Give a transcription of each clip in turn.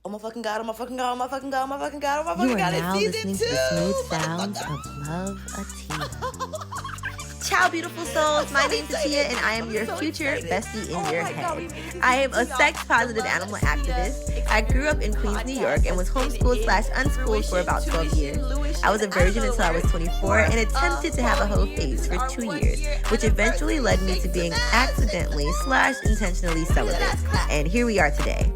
Oh my fucking god, oh my fucking god, oh my fucking god, oh my fucking god, oh my fucking god. You are now listening to the smooth sounds of Love Atia. Ciao, beautiful souls. My name's Atia, and I am your future bestie in your head. I am a sex-positive animal activist. I grew up in Queens, New York, and was homeschooled/unschooled for about 12 years. I was a virgin until I was 24 and attempted to have a hoe phase for 2 years, which eventually led me to being accidentally/intentionally celibate. And here we are today.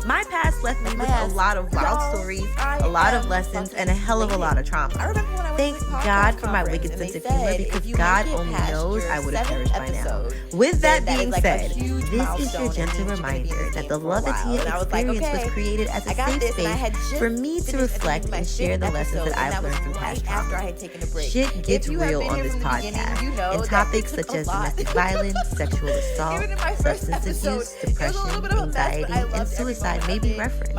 My past left me with a lot of wild stories, a lot of lessons, and a hell of a lot of trauma. Thank God for my wicked sense of humor, because God only knows I would have perished by now. With that being said, this is your gentle reminder that the Love Atia experience was created as a safe space for me to reflect and share the lessons that I've learned from past trauma. Shit gets real on this podcast, and topics such as domestic violence, sexual assault, substance abuse, depression, anxiety, and suicide may be referenced.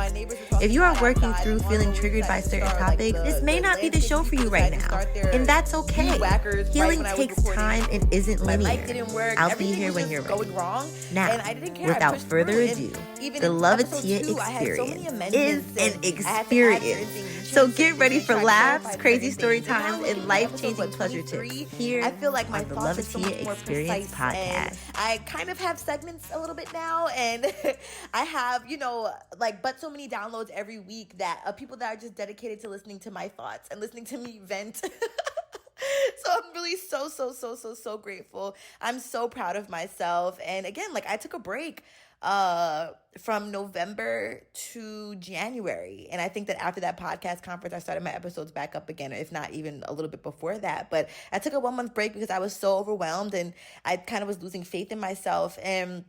If you are working through feeling triggered by certain topics, this may not be the show for you right now, and that's okay. Healing takes time and isn't linear. I'll be here when you're ready. Now, without further ado, the Love Atia experience is an experience. So get ready for laughs, crazy story times, and life-changing pleasure tips here on the Love Atia Experience podcast. I kind of have segments a little bit now, and I have, but so many downloads every week that of people that are just dedicated to listening to my thoughts and listening to me vent. So I'm really so grateful. I'm so proud of myself. And again, I took a break from November to January. And I think that after that podcast conference, I started my episodes back up again, if not even a little bit before that. But I took a 1 month break because I was so overwhelmed and I kind of was losing faith in myself. And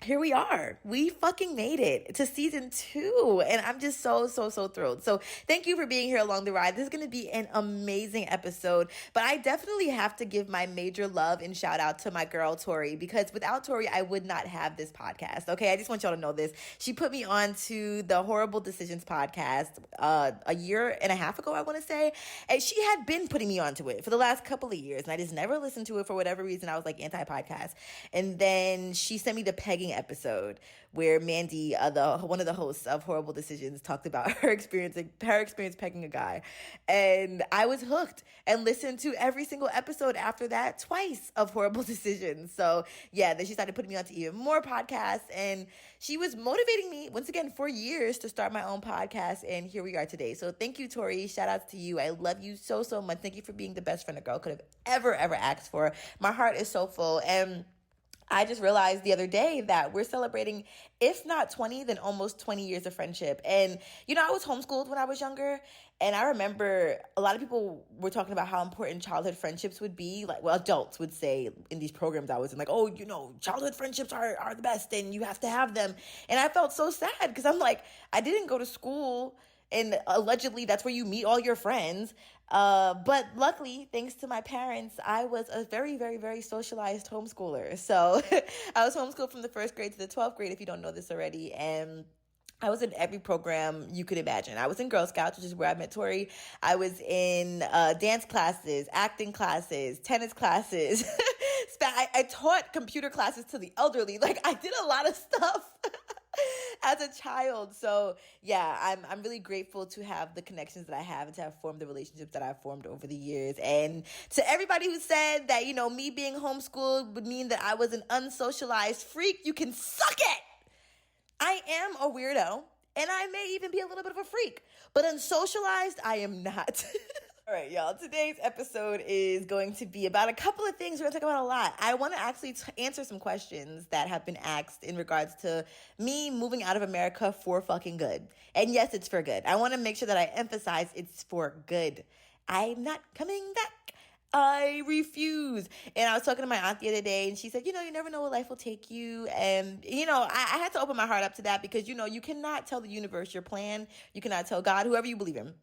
here we are. We fucking made it to season 2. And I'm just so thrilled. So thank you for being here along the ride. This is going to be an amazing episode. But I definitely have to give my major love and shout out to my girl, Tori, because without Tori, I would not have this podcast. Okay, I just want y'all to know this. She put me on to the Horrible Decisions podcast a year and a half ago, I want to say. And she had been putting me onto it for the last couple of years. And I just never listened to it for whatever reason. I was anti-podcast. And then she sent me the pegging episode where Mandy, one of the hosts of Horrible Decisions, talked about her experience pegging a guy. And I was hooked and listened to every single episode after that twice of Horrible Decisions. So yeah, then she started putting me on to even more podcasts, and she was motivating me once again for years to start my own podcast, and here we are today. So thank you, Tori. Shout outs to you. I love you so much. Thank you for being the best friend a girl could have ever asked for. My heart is so full. And I just realized the other day that we're celebrating, if not 20, then almost 20 years of friendship. And, I was homeschooled when I was younger. And I remember a lot of people were talking about how important childhood friendships would be. Adults would say in these programs I was in, childhood friendships are the best and you have to have them. And I felt so sad because I'm I didn't go to school, and allegedly that's where you meet all your friends. But luckily, thanks to my parents, I was a very socialized homeschooler. So I was homeschooled from the 1st grade to the 12th grade, if you don't know this already. And I was in every program you could imagine. I was in Girl Scouts, which is where I met Tori. I was in dance classes, acting classes, tennis classes. I taught computer classes to the elderly. I did a lot of stuff as a child. So yeah, I'm really grateful to have the connections that I have and to have formed the relationships that I've formed over the years. And to everybody who said that, me being homeschooled would mean that I was an unsocialized freak, you can suck it. I am a weirdo, and I may even be a little bit of a freak, but unsocialized, I am not. All right, y'all. Today's episode is going to be about a couple of things. We're going to talk about a lot. I want to actually answer some questions that have been asked in regards to me moving out of America for fucking good. And yes, it's for good. I want to make sure that I emphasize it's for good. I'm not coming back. I refuse. And I was talking to my aunt the other day, and she said, you never know where life will take you. And, I had to open my heart up to that because, you cannot tell the universe your plan. You cannot tell God, whoever you believe in.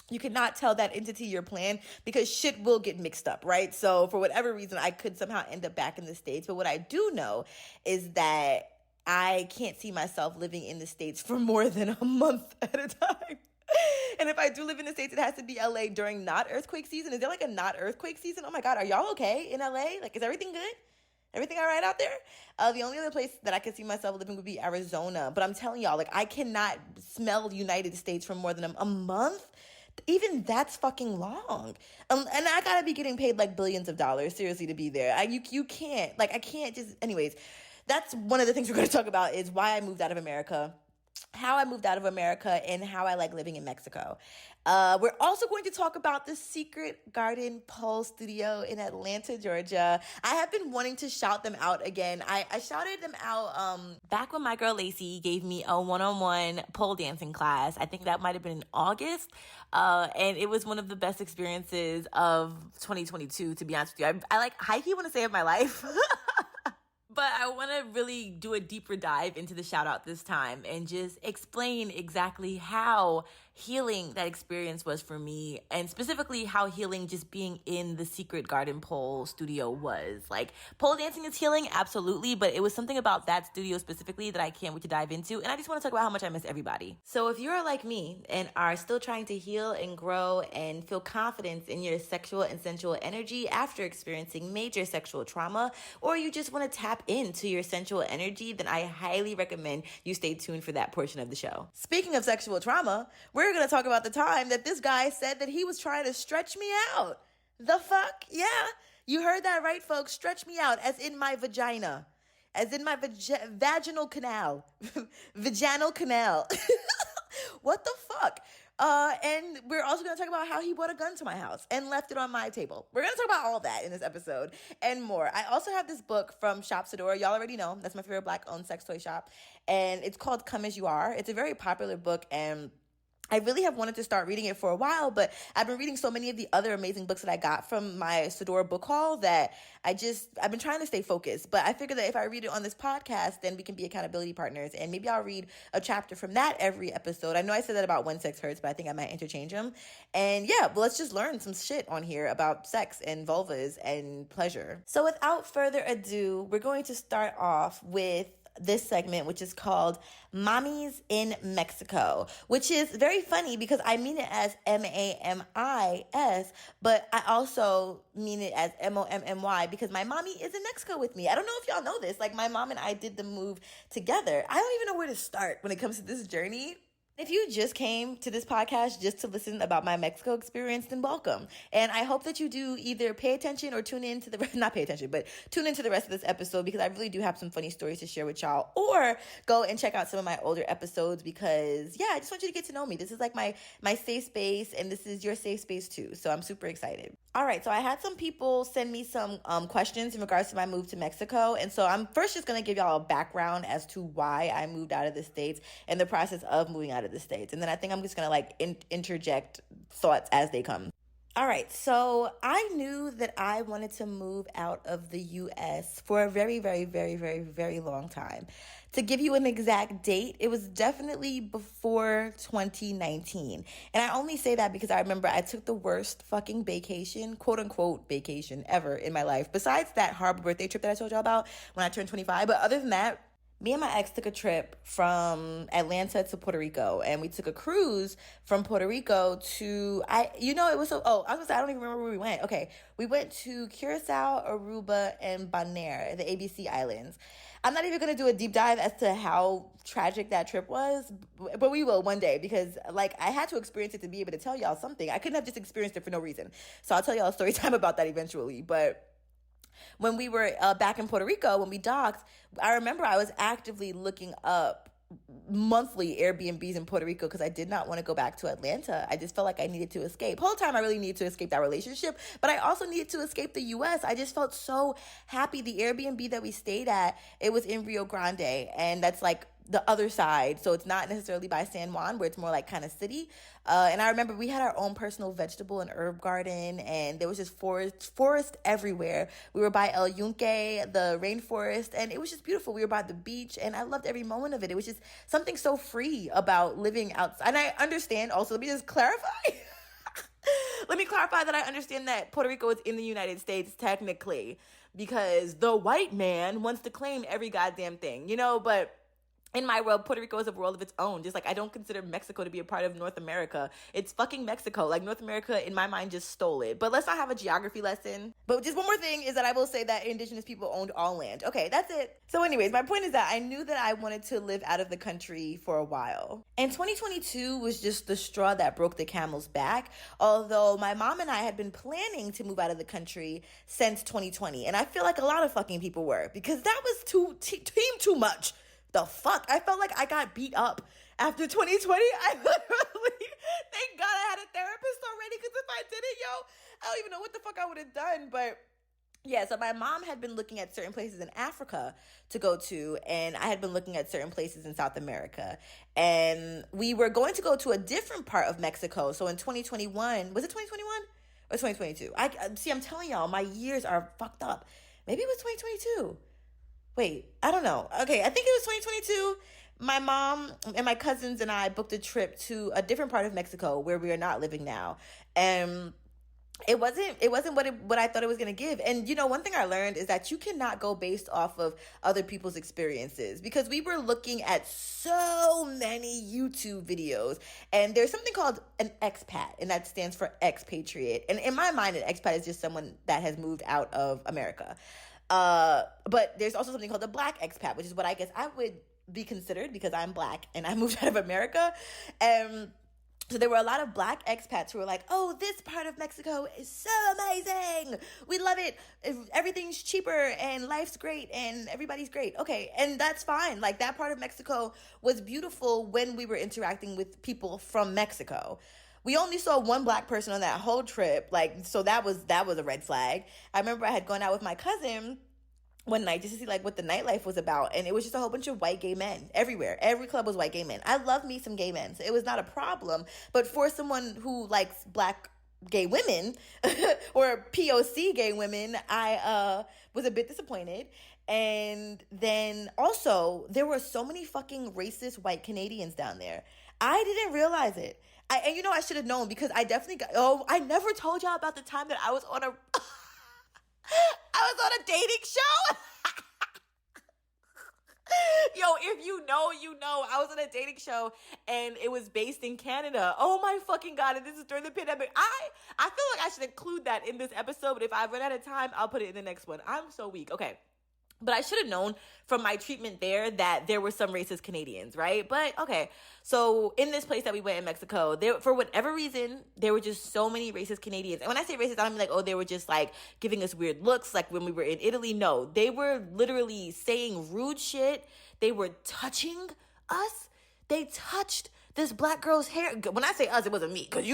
You cannot tell that entity your plan because shit will get mixed up, right? So for whatever reason, I could somehow end up back in the States. But what I do know is that I can't see myself living in the States for more than a month at a time. And if I do live in the States, it has to be LA during not earthquake season. Is there a not earthquake season? Oh my God, are y'all okay in LA? Is everything good? Everything all right out there? The only other place that I could see myself living would be Arizona. But I'm telling y'all, like, I cannot smell United States for more than a month. Even that's fucking long. And I gotta be getting paid like billions of dollars, seriously, to be there. You can't. Like, I can't just... Anyways, that's one of the things we're going to talk about is why I moved out of America, how I moved out of America, and how I like living in Mexico. We're also going to talk about the Secret Garden Pole Studio in Atlanta, Georgia. I have been wanting to shout them out again. I shouted them out back when my girl Lacey gave me a one-on-one pole dancing class. I think that might have been in August. And it was one of the best experiences of 2022, to be honest with you. I like high-key want to say of my life. But I want to really do a deeper dive into the shout out this time and just explain exactly how healing that experience was for me, and specifically how healing just being in the Secret Garden Pole Studio was. Like, pole dancing is healing, absolutely, but it was something about that studio specifically that I can't wait to dive into, and I just want to talk about how much I miss everybody. So if you're like me and are still trying to heal and grow and feel confidence in your sexual and sensual energy after experiencing major sexual trauma, or you just want to tap into your sensual energy, then I highly recommend you stay tuned for that portion of the show. Speaking of sexual trauma, we're going to talk about the time that this guy said that he was trying to stretch me out. The fuck? Yeah. You heard that right, folks. Stretch me out, as in my vagina. As in my vaginal canal. Vaginal canal. What the fuck? And we're also going to talk about how he brought a gun to my house and left it on my table. We're going to talk about all that in this episode and more. I also have this book from Shop Sadora. Y'all already know. That's my favorite Black-owned sex toy shop. And it's called Come As You Are. It's a very popular book, and I really have wanted to start reading it for a while, but I've been reading so many of the other amazing books that I got from my Sadora book haul that I've been trying to stay focused. But I figured that if I read it on this podcast, then we can be accountability partners, and maybe I'll read a chapter from that every episode. I know I said that about When Sex Hurts, but I think I might interchange them. And yeah, well, let's just learn some shit on here about sex and vulvas and pleasure. So without further ado, we're going to start off with this segment, which is called Mommies in Mexico, which is very funny because I mean it as MAMIS, but I also mean it as MOMMY because my mommy is in Mexico with me. I don't know if y'all know this. Like, my mom and I did the move together. I don't even know where to start when it comes to this journey. If you just came to this podcast just to listen about my Mexico experience, then welcome. And I hope that you do either pay attention or tune into not pay attention, but tune into the rest of this episode because I really do have some funny stories to share with y'all. Or go and check out some of my older episodes because, yeah, I just want you to get to know me. This is like my safe space, and this is your safe space too. So I'm super excited. All right, so I had some people send me some questions in regards to my move to Mexico. And so I'm first just going to give y'all a background as to why I moved out of the States and the process of moving out of the States. And then I think I'm just going to like interject thoughts as they come. All right, so I knew that I wanted to move out of the U.S. for a very, very, very, very, very long time. To give you an exact date, it was definitely before 2019. And I only say that because I remember I took the worst fucking vacation, quote unquote vacation ever in my life. Besides that horrible birthday trip that I told y'all about when I turned 25. But other than that, me and my ex took a trip from Atlanta to Puerto Rico, and we took a cruise from Puerto Rico to, I was gonna say, I don't even remember where we went. Okay, we went to Curacao, Aruba, and Bonaire, the ABC Islands. I'm not even gonna do a deep dive as to how tragic that trip was, but we will one day because, like, I had to experience it to be able to tell y'all something. I couldn't have just experienced it for no reason. So I'll tell y'all a story time about that eventually, but when we were back in Puerto Rico, when we docked, I remember I was actively looking up monthly Airbnbs in Puerto Rico because I did not want to go back to Atlanta. I just felt like I needed to escape. Whole time I really needed to escape that relationship, but I also needed to escape the U.S. I just felt so happy. The Airbnb that we stayed at, it was in Rio Grande, and that's like the other side. So it's not necessarily by San Juan, where it's more like kind of city. And I remember we had our own personal vegetable and herb garden, and there was just forest everywhere. We were by El Yunque, the rainforest, and it was just beautiful. We were by the beach, and I loved every moment of it. It was just something so free about living outside. And I understand also, let me just clarify. Let me clarify that I understand that Puerto Rico is in the United States technically because the white man wants to claim every goddamn thing, but in my world, Puerto Rico is a world of its own. Just like I don't consider Mexico to be a part of North America. It's fucking Mexico. Like North America, in my mind, just stole it. But let's not have a geography lesson. But just one more thing is that I will say that indigenous people owned all land. Okay, that's it. So anyways, my point is that I knew that I wanted to live out of the country for a while. And 2022 was just the straw that broke the camel's back. Although my mom and I had been planning to move out of the country since 2020. And I feel like a lot of fucking people were, because that was too much. The fuck? I felt like I got beat up after 2020. I literally, thank God I had a therapist already, because if I didn't, I don't even know what the fuck I would have done. But yeah, so my mom had been looking at certain places in Africa to go to, and I had been looking at certain places in South America. And we were going to go to a different part of Mexico. So in 2021, was it 2021 or 2022? I'm telling y'all, my years are fucked up. Maybe it was 2022. Wait, I don't know. Okay, I think it was 2022. My mom and my cousins and I booked a trip to a different part of Mexico where we are not living now. And it wasn't what I thought it was going to give. And, one thing I learned is that you cannot go based off of other people's experiences, because we were looking at so many YouTube videos, and there's something called an expat, and that stands for expatriate. And in my mind, an expat is just someone that has moved out of America. But there's also something called a black expat, which is what I guess I would be considered, because I'm black and I moved out of America. So there were a lot of black expats who were like, oh, this part of Mexico is so amazing. We love it. Everything's cheaper and life's great and everybody's great. Okay, and that's fine. Like, that part of Mexico was beautiful when we were interacting with people from Mexico. We only saw one black person on that whole trip. So that was a red flag. I remember I had gone out with my cousin one night just to see what the nightlife was about, and it was just a whole bunch of white gay men everywhere. Every club was white gay men. I love me some gay men, so it was not a problem. But for someone who likes black gay women or POC gay women, I was a bit disappointed. And then also, there were so many fucking racist white Canadians down there. I didn't realize it. I should have known, because I definitely I never told y'all about the time that I was on a dating show. Yo, if you know, I was on a dating show, and it was based in Canada. Oh my fucking God. And this is during the pandemic. I feel like I should include that in this episode, but if I run out of time, I'll put it in the next one. I'm so weak. Okay. But I should have known from my treatment there that there were some racist Canadians, right? But okay, so in this place that we went in Mexico, there, for whatever reason, there were just so many racist Canadians. And when I say racist, I don't mean they were just giving us weird looks like when we were in Italy. No, they were literally saying rude shit. They were touching us. They touched this black girl's hair. When I say us, it wasn't me, because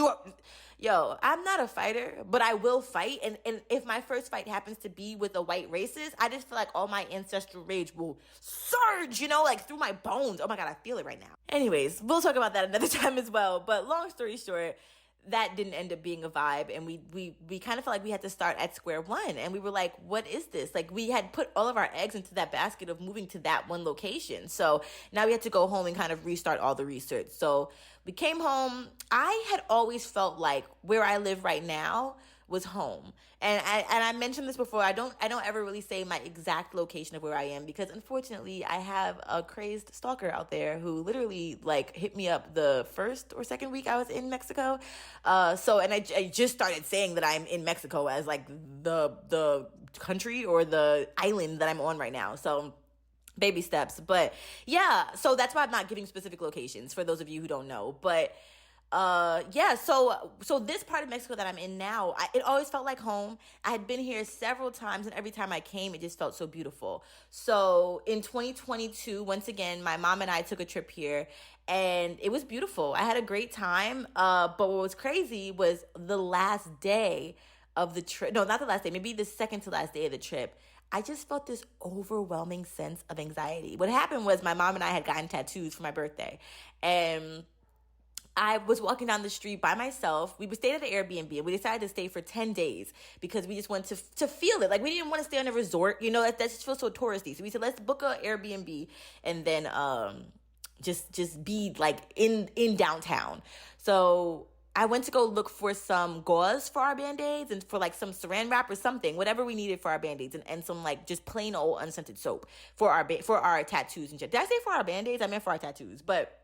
I'm not a fighter, but I will fight. And if my first fight happens to be with a white racist, I just feel like all my ancestral rage will surge, through my bones. Oh my God, I feel it right now. Anyways, we'll talk about that another time as well. But long story short, that didn't end up being a vibe, and we kind of felt like we had to start at square one, and we were like, what is this? We had put all of our eggs into that basket of moving to that one location, so now we had to go home and kind of restart all the research. So we came home. I had always felt like where I live right now was home, and I mentioned this before. I don't ever really say my exact location of where I am, because unfortunately I have a crazed stalker out there who literally hit me up the first or second week I was in Mexico. And I just started saying that I'm in Mexico as the country or the island that I'm on right now. So baby steps. But yeah, so that's why I'm not giving specific locations for those of you who don't know. But so this part of Mexico that I'm in now, it always felt like home. I had been here several times, and every time I came, it just felt so beautiful. So in 2022, once again, my mom and I took a trip here, and it was beautiful. I had a great time. But what was crazy was the last day of the trip. No, not the last day, maybe the second to last day of the trip. I just felt this overwhelming sense of anxiety. What happened was my mom and I had gotten tattoos for my birthday, and I was walking down the street by myself. We stayed at an Airbnb, and we decided to stay for 10 days because we just wanted to feel it. We didn't want to stay on a resort, that just feels so touristy. So we said, let's book an Airbnb and then just be in downtown. So I went to go look for some gauze for our Band-Aids and for like some saran wrap or something, whatever we needed for our Band-Aids, and some like just plain old unscented soap for our tattoos and shit. Did I say for our Band-Aids? I meant for our tattoos. But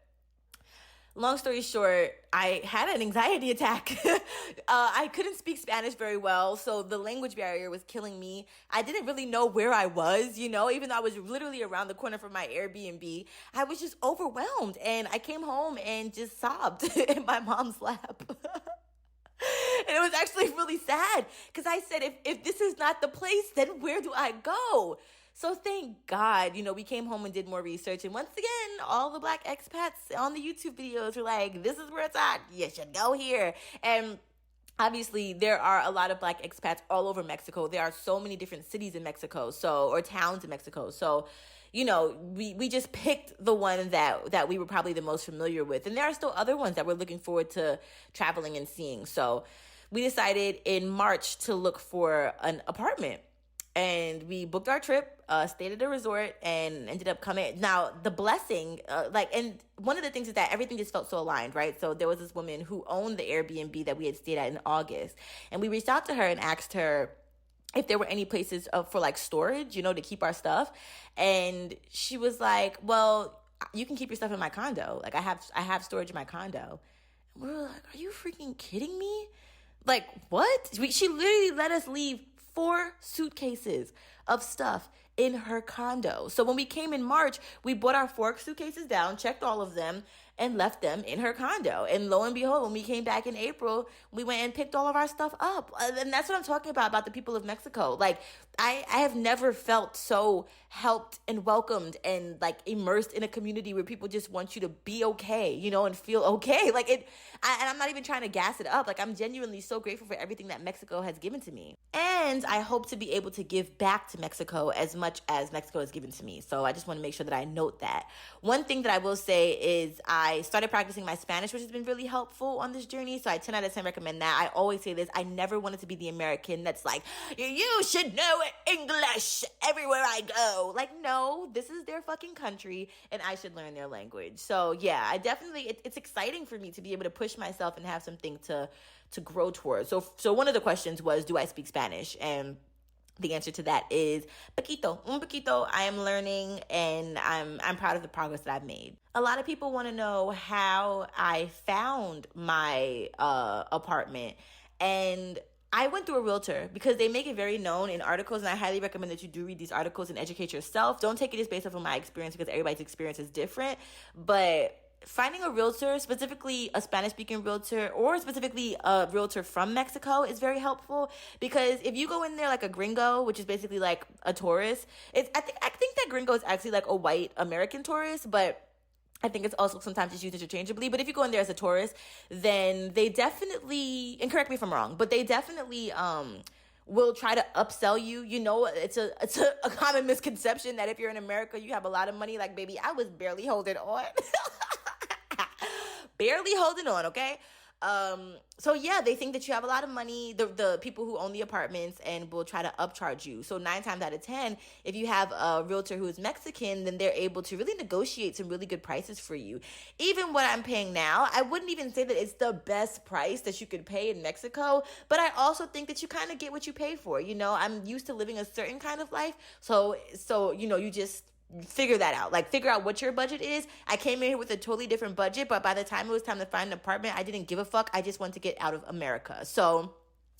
long story short, I had an anxiety attack. I couldn't speak Spanish very well, so the language barrier was killing me. I didn't really know where I was, you know, even though I was literally around the corner from my Airbnb. I was just overwhelmed, and I came home and just sobbed in my mom's lap. And it was actually really sad because I said, if this is not the place, then where do I go? So thank God, you know, we came home and did more research. And once again, all the Black expats on the YouTube videos were like, this is where it's at. You should go here. And obviously, there are a lot of Black expats all over Mexico. There are so many different cities in Mexico, or towns in Mexico. So, you know, we just picked the one that we were probably the most familiar with. And there are still other ones that we're looking forward to traveling and seeing. So we decided in March to look for an apartment. And we booked our trip, stayed at a resort, and ended up coming. Now, the blessing, and one of the things is that everything just felt so aligned, right? So there was this woman who owned the Airbnb that we had stayed at in August. And we reached out to her and asked her if there were any places for like storage, you know, to keep our stuff. And she was like, well, you can keep your stuff in my condo. Like I have storage in my condo. And we were like, are you freaking kidding me? Like, what? She literally let us leave 4 suitcases of stuff in her condo. So when we came in March, we brought our 4 suitcases down, checked all of them, and left them in her condo. And lo and behold, when we came back in April, we went and picked all of our stuff up. And that's what I'm talking about the people of Mexico. Like, I have never felt so helped and welcomed and like immersed in a community where people just want you to be okay, you know, and feel okay. Like and I'm not even trying to gas it up. Like, I'm genuinely so grateful for everything that Mexico has given to me. And I hope to be able to give back to Mexico as much as Mexico has given to me. So I just want to make sure that I note that. One thing that I will say is I started practicing my Spanish, which has been really helpful on this journey. So I 10 out of 10 recommend that. I always say this. I never wanted to be the American that's like, you should know English everywhere I go. Like, no, this is their fucking country and I should learn their language. So yeah, I definitely, it's exciting for me to be able to push myself and have something to grow towards. So one of the questions was, do I speak Spanish? And the answer to that is poquito, un poquito. I am learning, and I'm proud of the progress that I've made. A lot of people want to know how I found my apartment, and I went through a realtor because they make it very known in articles, and I highly recommend that you do read these articles and educate yourself. Don't take it as based off of my experience because everybody's experience is different, but finding a realtor, specifically a Spanish-speaking realtor or specifically a realtor from Mexico, is very helpful because if you go in there like a gringo, which is basically like a tourist, I think that gringo is actually like a white American tourist, but I think it's also sometimes just used interchangeably. But if you go in there as a tourist, then they definitely, and correct me if I'm wrong, but they definitely will try to upsell you. You know, it's a common misconception that if you're in America, you have a lot of money. Like, baby, I was barely holding on. Barely holding on, okay? So yeah, they think that you have a lot of money, the people who own the apartments, and will try to upcharge you. So 9 times out of 10, if you have a realtor who is Mexican, then they're able to really negotiate some really good prices for you. Even what I'm paying now, I wouldn't even say that it's the best price that you could pay in Mexico, but I also think that you kind of get what you pay for. You know, I'm used to living a certain kind of life. So you know, you just figure that out. Like, figure out what your budget is. I came in here with a totally different budget, but by the time it was time to find an apartment, I didn't give a fuck. I just wanted to get out of America. So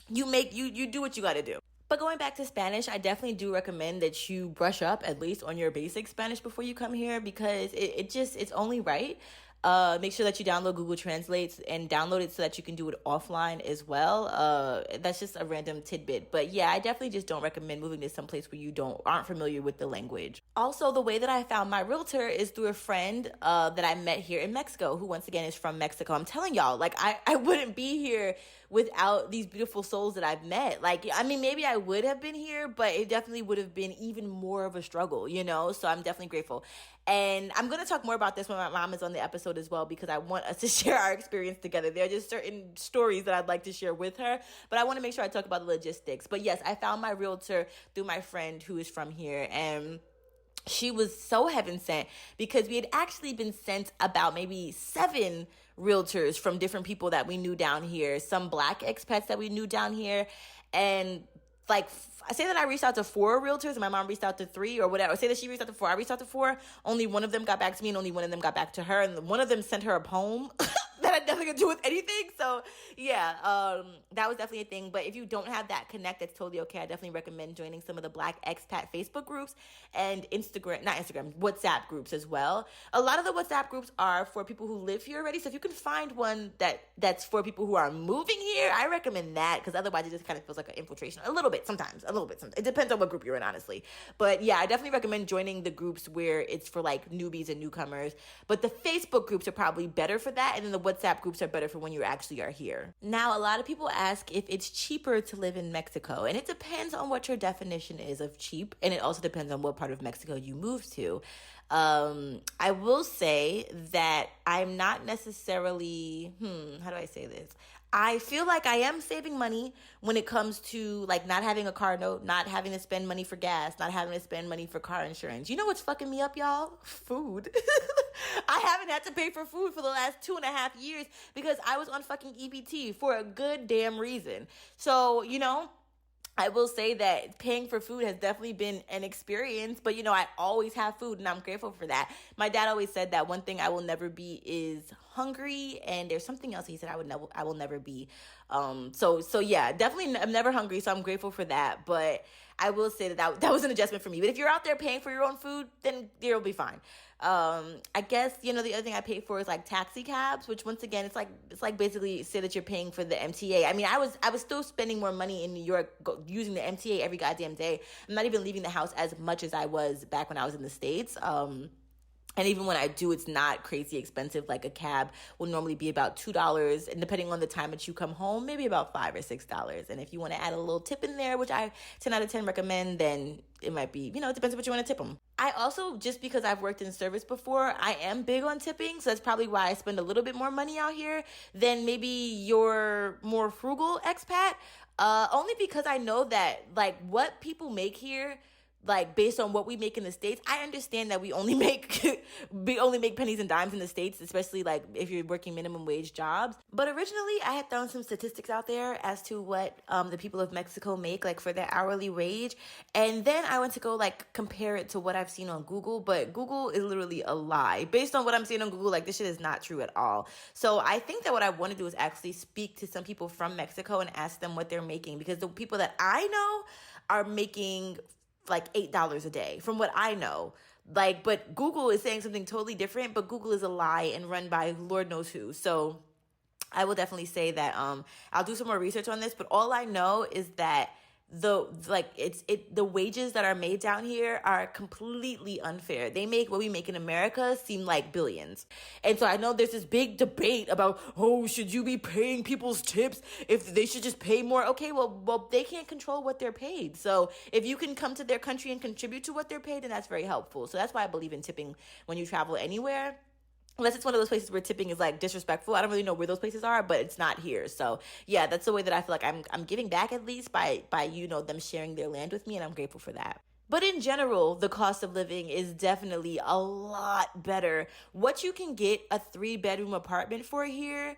you do what you got to do. But going back to Spanish, I definitely do recommend that you brush up at least on your basic Spanish before you come here, because it's only right. Make sure that you download Google Translate and download it so that you can do it offline as well. That's just a random tidbit. But yeah, I definitely just don't recommend moving to some place where you aren't familiar with the language. Also, the way that I found my realtor is through a friend that I met here in Mexico, who once again is from Mexico. I'm telling y'all, like, I wouldn't be here without these beautiful souls that I've met. Like, I mean, maybe I would have been here, but it definitely would have been even more of a struggle, you know? So I'm definitely grateful. And I'm going to talk more about this when my mom is on the episode as well, because I want us to share our experience together. There are just certain stories that I'd like to share with her, but I want to make sure I talk about the logistics. But yes, I found my realtor through my friend who is from here, and she was so heaven sent because we had actually been sent about maybe 7 realtors from different people that we knew down here, some Black expats that we knew down here. And like, I say that I reached out to 4 realtors and my mom reached out to 3 or whatever. I say that she reached out to 4. I reached out to 4. Only one of them got back to me and only one of them got back to her. And one of them sent her a poem that had nothing to do with anything. So yeah, that was definitely a thing. But if you don't have that connect, that's totally okay. I definitely recommend joining some of the Black expat Facebook groups and WhatsApp groups as well. A lot of the WhatsApp groups are for people who live here already. So if you can find one that's for people who are moving here, I recommend that, because otherwise it just kind of feels like an infiltration. A little bit sometimes. It depends on what group you're in, honestly. But yeah, I definitely recommend joining the groups where it's for like newbies and newcomers. But the Facebook groups are probably better for that. And then the WhatsApp groups are better for when you actually are here. Now, a lot of people ask if it's cheaper to live in Mexico. And it depends on what your definition is of cheap. And it also depends on what part of Mexico you move to. I will say that I'm not necessarily, how do I say this? I feel like I am saving money when it comes to like not having a car note, not having to spend money for gas, not having to spend money for car insurance. You know what's fucking me up, y'all? Food. I haven't had to pay for food for the last 2.5 years because I was on fucking EBT for a good damn reason. So, I will say that paying for food has definitely been an experience, but I always have food and I'm grateful for that. My dad always said that one thing I will never be is hungry, and there's something else he said I will never be. So yeah, definitely I'm never hungry, so I'm grateful for that. But I will say that was an adjustment for me. But if you're out there paying for your own food, then you'll be fine. I guess, the other thing I pay for is like taxi cabs, which once again, it's like basically say that you're paying for the MTA. I mean, I was still spending more money in New York using the MTA every goddamn day. I'm not even leaving the house as much as I was back when I was in the States. And even when I do, it's not crazy expensive. Like a cab will normally be about $2. And depending on the time that you come home, maybe about $5 or $6. And if you want to add a little tip in there, which I 10 out of 10 recommend, then it might be, it depends on what you want to tip them. I also, just because I've worked in service before, I am big on tipping. So that's probably why I spend a little bit more money out here than maybe your more frugal expat. Only because I know that like what people make here, like based on what we make in the States, I understand that we only make pennies and dimes in the States, especially like if you're working minimum wage jobs. But originally I had thrown some statistics out there as to what the people of Mexico make like for their hourly wage. And then I went to go like compare it to what I've seen on Google, but Google is literally a lie. Based on what I'm seeing on Google, like this shit is not true at all. So I think that what I want to do is actually speak to some people from Mexico and ask them what they're making, because the people that I know are making like $8 a day from what I know. Like, but Google is saying something totally different, but Google is a lie and run by Lord knows who. So I will definitely say that I'll do some more research on this, but all I know is that the wages that are made down here are completely unfair. They make what we make in America seem like billions. And so I know there's this big debate about, should you be paying people's tips if they should just pay more? Okay, well, they can't control what they're paid. So if you can come to their country and contribute to what they're paid, then that's very helpful. So that's why I believe in tipping when you travel anywhere. Unless it's one of those places where tipping is like disrespectful. I don't really know where those places are, but it's not here. So yeah, that's the way that I feel like I'm giving back, at least by them sharing their land with me, and I'm grateful for that. But in general, the cost of living is definitely a lot better. What you can get a 3-bedroom apartment for here,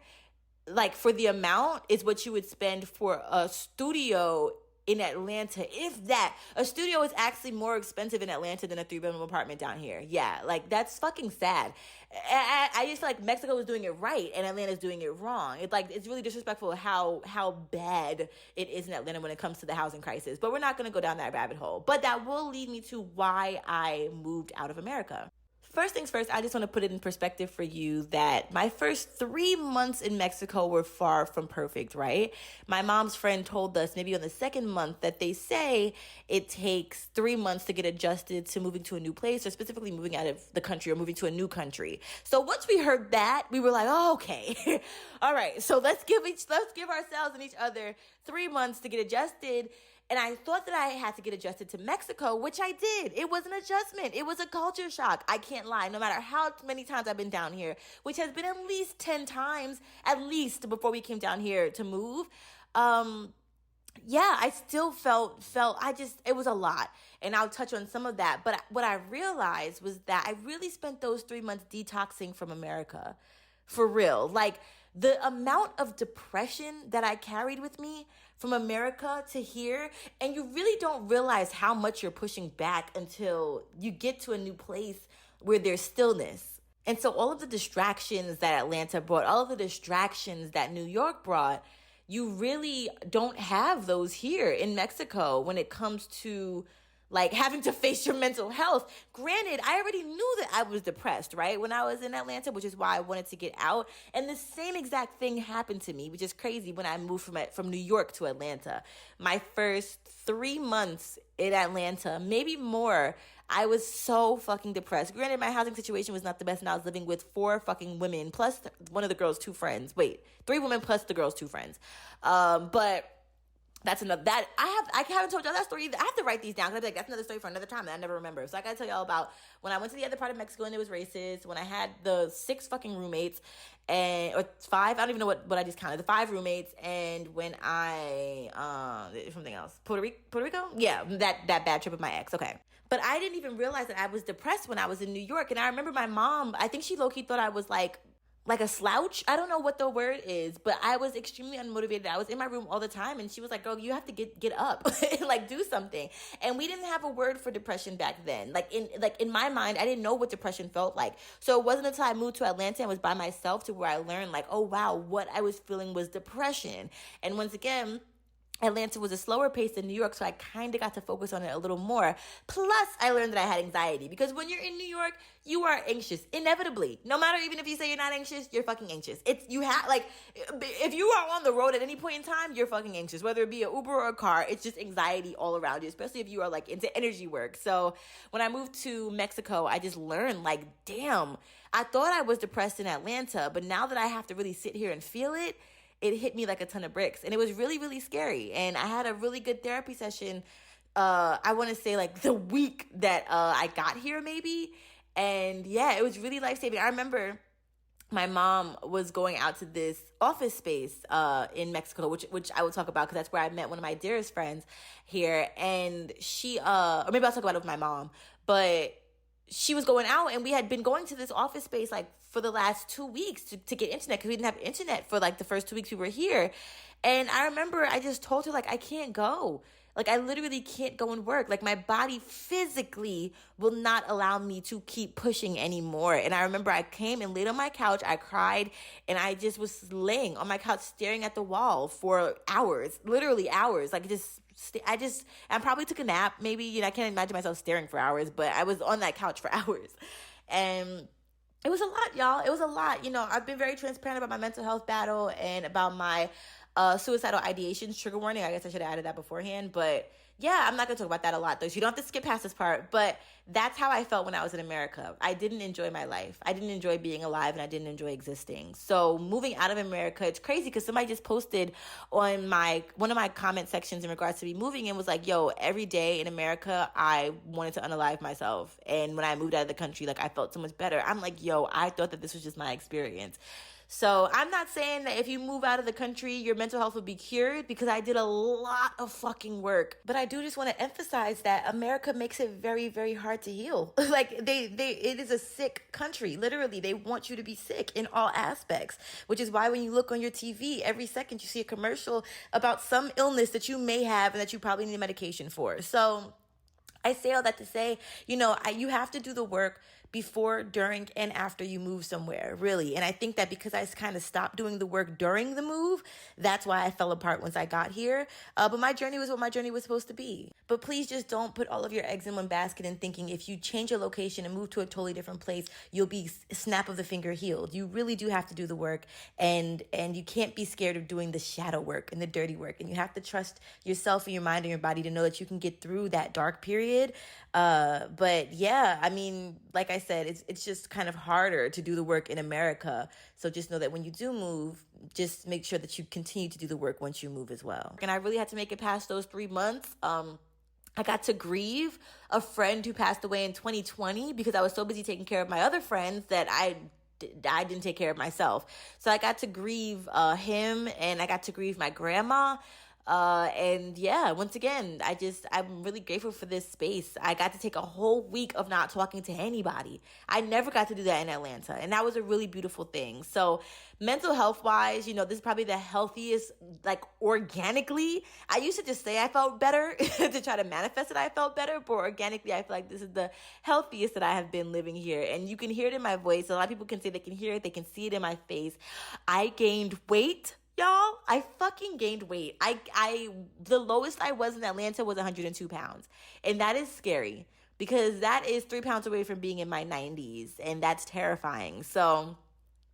like for the amount, is what you would spend for a studio in Atlanta. If that, a studio is actually more expensive in Atlanta than a 3-bedroom apartment down here. Yeah, like that's fucking sad. I just feel like Mexico is doing it right and Atlanta is doing it wrong. It's really disrespectful how bad it is in Atlanta when it comes to the housing crisis. But we're not going to go down that rabbit hole. But that will lead me to why I moved out of America. First things first, I just want to put it in perspective for you that my first 3 months in Mexico were far from perfect, right? My mom's friend told us maybe on the second month that they say it takes 3 months to get adjusted to moving to a new place, or specifically moving out of the country or moving to a new country. So once we heard that, we were like, oh, okay. All right, so let's give ourselves and each other 3 months to get adjusted. And I thought that I had to get adjusted to Mexico, which I did. It was an adjustment. It was a culture shock. I can't lie. No matter how many times I've been down here, which has been at least 10 times, at least before we came down here to move, yeah, I still felt it was a lot. And I'll touch on some of that. But what I realized was that I really spent those 3 months detoxing from America. For real. Like the amount of depression that I carried with me from America to here, and you really don't realize how much you're pushing back until you get to a new place where there's stillness. And so all of the distractions that Atlanta brought, all of the distractions that New York brought, you really don't have those here in Mexico when it comes to like having to face your mental health. Granted, I already knew that I was depressed, right? When I was in Atlanta, which is why I wanted to get out. And the same exact thing happened to me, which is crazy when I moved from New York to Atlanta. My first 3 months in Atlanta, maybe more, I was so fucking depressed. Granted, my housing situation was not the best, and I was living with 4 fucking women, plus one of the girls' 2 friends. Wait, 3 women plus the girls' 2 friends. But that's another, that I haven't told y'all that story either. I have to write these down because I'd be like, that's another story for another time that I never remember. So I gotta tell y'all about when I went to the other part of Mexico and it was racist, when I had the 6 fucking roommates, or 5, I don't even know what I just counted, the 5 roommates, and when something else, Puerto Rico? Yeah, that bad trip with my ex, okay. But I didn't even realize that I was depressed when I was in New York. And I remember my mom, I think she low-key thought I was like a slouch. I don't know what the word is, but I was extremely unmotivated. I was in my room all the time, and she was like, girl, you have to get up and like do something. And we didn't have a word for depression back then. Like in my mind, I didn't know what depression felt like. So it wasn't until I moved to Atlanta and was by myself to where I learned like, oh wow, what I was feeling was depression. And once again, Atlanta was a slower pace than New York, so I kind of got to focus on it a little more. Plus, I learned that I had anxiety, because when you're in New York, you are anxious, inevitably. No matter, even if you say you're not anxious, you're fucking anxious. If you are on the road at any point in time, you're fucking anxious, whether it be an Uber or a car. It's just anxiety all around you, especially if you are like into energy work. So when I moved to Mexico, I just learned like, damn, I thought I was depressed in Atlanta, but now that I have to really sit here and feel it, it hit me like a ton of bricks. And it was really, really scary. And I had a really good therapy session, I want to say like the week that I got here maybe. And yeah, it was really life-saving. I remember my mom was going out to this office space in Mexico, which I will talk about because that's where I met one of my dearest friends here. And she, or maybe I'll talk about it with my mom, but she was going out, and we had been going to this office space like for the last 2 weeks to get internet, because we didn't have internet for like the first 2 weeks we were here. And I remember I just told her, like, I can't go. Like, I literally can't go and work. Like, my body physically will not allow me to keep pushing anymore. And I remember I came and laid on my couch. I cried, and I just was laying on my couch staring at the wall for hours, literally hours. Like, I probably took a nap. Maybe, I can't imagine myself staring for hours, but I was on that couch for hours. And it was a lot, y'all. It was a lot. I've been very transparent about my mental health battle and about my suicidal ideations. Trigger warning, I guess I should have added that beforehand. But yeah, I'm not going to talk about that a lot, though. So you don't have to skip past this part. But that's how I felt when I was in America. I didn't enjoy my life. I didn't enjoy being alive, and I didn't enjoy existing. So moving out of America, it's crazy because somebody just posted on one of my comment sections in regards to me moving and was like, yo, every day in America, I wanted to unalive myself. And when I moved out of the country, like, I felt so much better. I'm like, yo, I thought that this was just my experience. So I'm not saying that if you move out of the country, your mental health will be cured, because I did a lot of fucking work. But I do just want to emphasize that America makes it very, very hard to heal. Like, it is a sick country. Literally, they want you to be sick in all aspects, which is why when you look on your TV, every second you see a commercial about some illness that you may have and that you probably need medication for. So I say all that to say, you have to do the work before, during, and after you move somewhere, really. And I think that because I kind of stopped doing the work during the move, that's why I fell apart once I got here. But my journey was what my journey was supposed to be. But please just don't put all of your eggs in one basket and thinking if you change your location and move to a totally different place, you'll be snap of the finger healed. You really do have to do the work, and you can't be scared of doing the shadow work and the dirty work. And you have to trust yourself and your mind and your body to know that you can get through that dark period. But yeah, I mean, like I said, it's just kind of harder to do the work in America. So just know that when you do move, just make sure that you continue to do the work once you move as well. And I really had to make it past those 3 months. I got to grieve a friend who passed away in 2020 because I was so busy taking care of my other friends that I didn't take care of myself. So I got to grieve him, and I got to grieve my grandma. And yeah, once again, I'm really grateful for this space. I got to take a whole week of not talking to anybody. I never got to do that in Atlanta, and that was a really beautiful thing. So mental health wise, this is probably the healthiest, like organically. I used to just say I felt better to try to manifest that I felt better, but organically, I feel like this is the healthiest that I have been living here. And you can hear it in my voice. A lot of people can say they can hear it, they can see it in my face. I gained weight. Y'all, I fucking gained weight. The lowest I was in Atlanta was 102 pounds. And that is scary because that is 3 pounds away from being in my 90s. And that's terrifying. So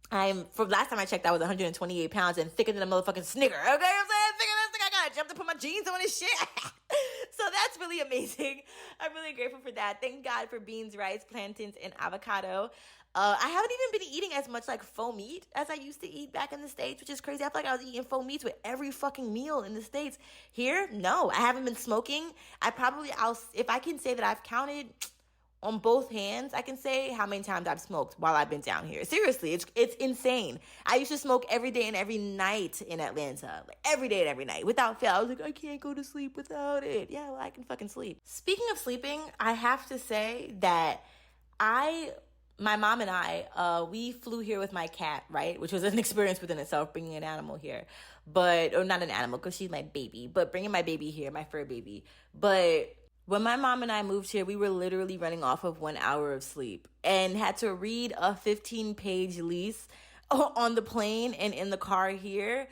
from last time I checked, I was 128 pounds and thicker than a motherfucking Snicker. Okay, I'm saying? Thicker than a Snicker. I gotta jump to put my jeans on and shit. So that's really amazing. I'm really grateful for that. Thank God for beans, rice, plantains, and avocado. I haven't even been eating as much like faux meat as I used to eat back in the States, which is crazy. I feel like I was eating faux meats with every fucking meal in the States. Here, no, I haven't been smoking. If I can say that I've counted on both hands, I can say how many times I've smoked while I've been down here. Seriously, it's insane. I used to smoke every day and every night in Atlanta. Like every day and every night without fail. I was like, I can't go to sleep without it. Yeah, well, I can fucking sleep. Speaking of sleeping, I have to say that my mom and I, we flew here with my cat, right? Which was an experience within itself, bringing an animal here. Or not an animal, because she's my baby. But bringing my baby here, my fur baby. But when my mom and I moved here, we were literally running off of 1 hour of sleep. And had to read a 15-page lease on the plane and in the car here,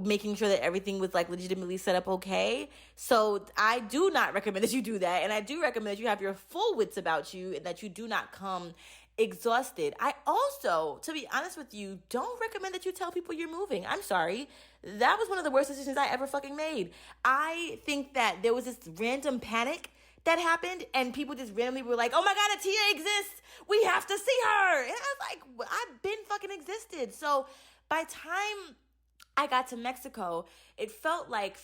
making sure that everything was like legitimately set up okay. So I do not recommend that you do that. And I do recommend that you have your full wits about you and that you do not come exhausted. I also, to be honest with you, don't recommend that you tell people you're moving. I'm sorry. That was one of the worst decisions I ever fucking made. I think that there was this random panic that happened and people just randomly were like, oh my God, Atia exists. We have to see her. And I was like, I've been fucking existed. So by time I got to Mexico, it felt like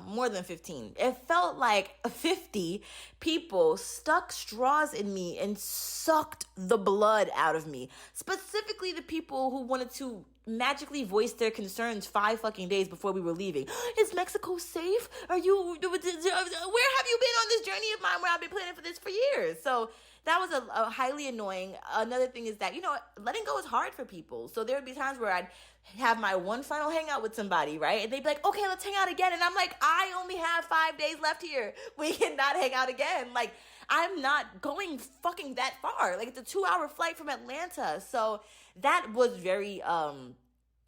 more than 15. It felt like 50 people stuck straws in me and sucked the blood out of me. Specifically the people who wanted to magically voice their concerns 5 fucking days before we were leaving. Is Mexico safe? Where have you been on this journey of mine where I've been planning for this for years? So that was a highly annoying. Another thing is that, letting go is hard for people. So there would be times where I'd have my one final hangout with somebody, right? And they'd be like, okay, let's hang out again. And I'm like, I only have 5 days left here. We cannot hang out again. Like, I'm not going fucking that far. Like, it's a 2-hour flight from Atlanta. So that was very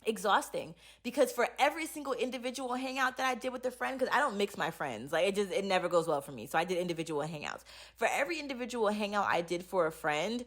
exhausting because for every single individual hangout that I did with a friend, because I don't mix my friends, like it never goes well for me. So I did individual hangouts. For every individual hangout I did for a friend,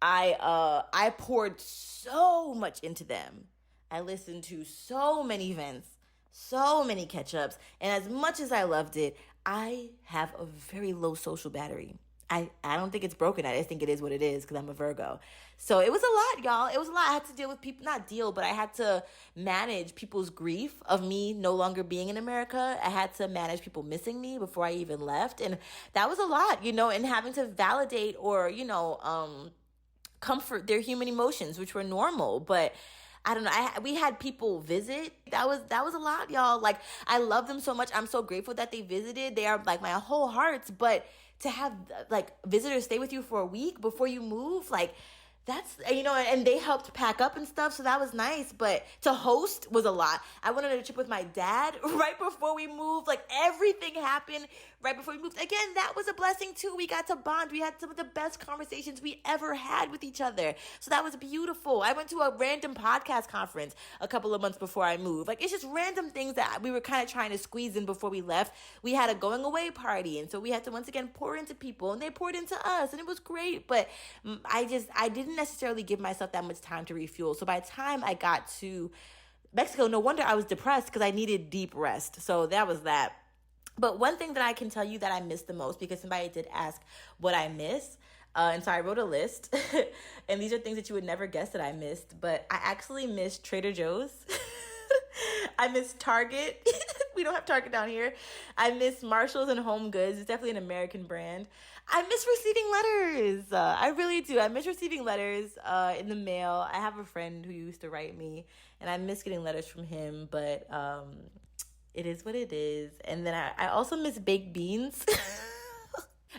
I poured so much into them. I listened to so many vents, so many catch-ups, and as much as I loved it, I have a very low social battery. I don't think it's broken. I just think it is what it is because I'm a Virgo. So it was a lot, y'all. It was a lot. I had to deal with people, but I had to manage people's grief of me no longer being in America. I had to manage people missing me before I even left. And that was a lot, and having to validate or, comfort their human emotions, which were normal. But I don't know. We had people visit. That was a lot, y'all. Like, I love them so much. I'm so grateful that they visited. They are like my whole hearts. But to have like visitors stay with you for a week before you move, like that's, and they helped pack up and stuff. So that was nice. But to host was a lot. I went on a trip with my dad right before we moved. Like everything happened right before we moved. Again, that was a blessing too. We got to bond. We had some of the best conversations we ever had with each other. So that was beautiful. I went to a random podcast conference a couple of months before I moved. Like, it's just random things that we were kind of trying to squeeze in before we left. We had a going away party. And so we had to once again pour into people and they poured into us and it was great. But I didn't necessarily give myself that much time to refuel. So by the time I got to Mexico, no wonder I was depressed because I needed deep rest. So that was that. But one thing that I can tell you that I miss the most, because somebody did ask what I miss, and so I wrote a list, and these are things that you would never guess that I missed, but I actually missed Trader Joe's. I miss Target. We don't have Target down here. I miss Marshalls and Home Goods. It's definitely an American brand. I miss receiving letters. I really do. I miss receiving letters in the mail. I have a friend who used to write me, and I miss getting letters from him, but It is what it is. And then I also miss baked beans.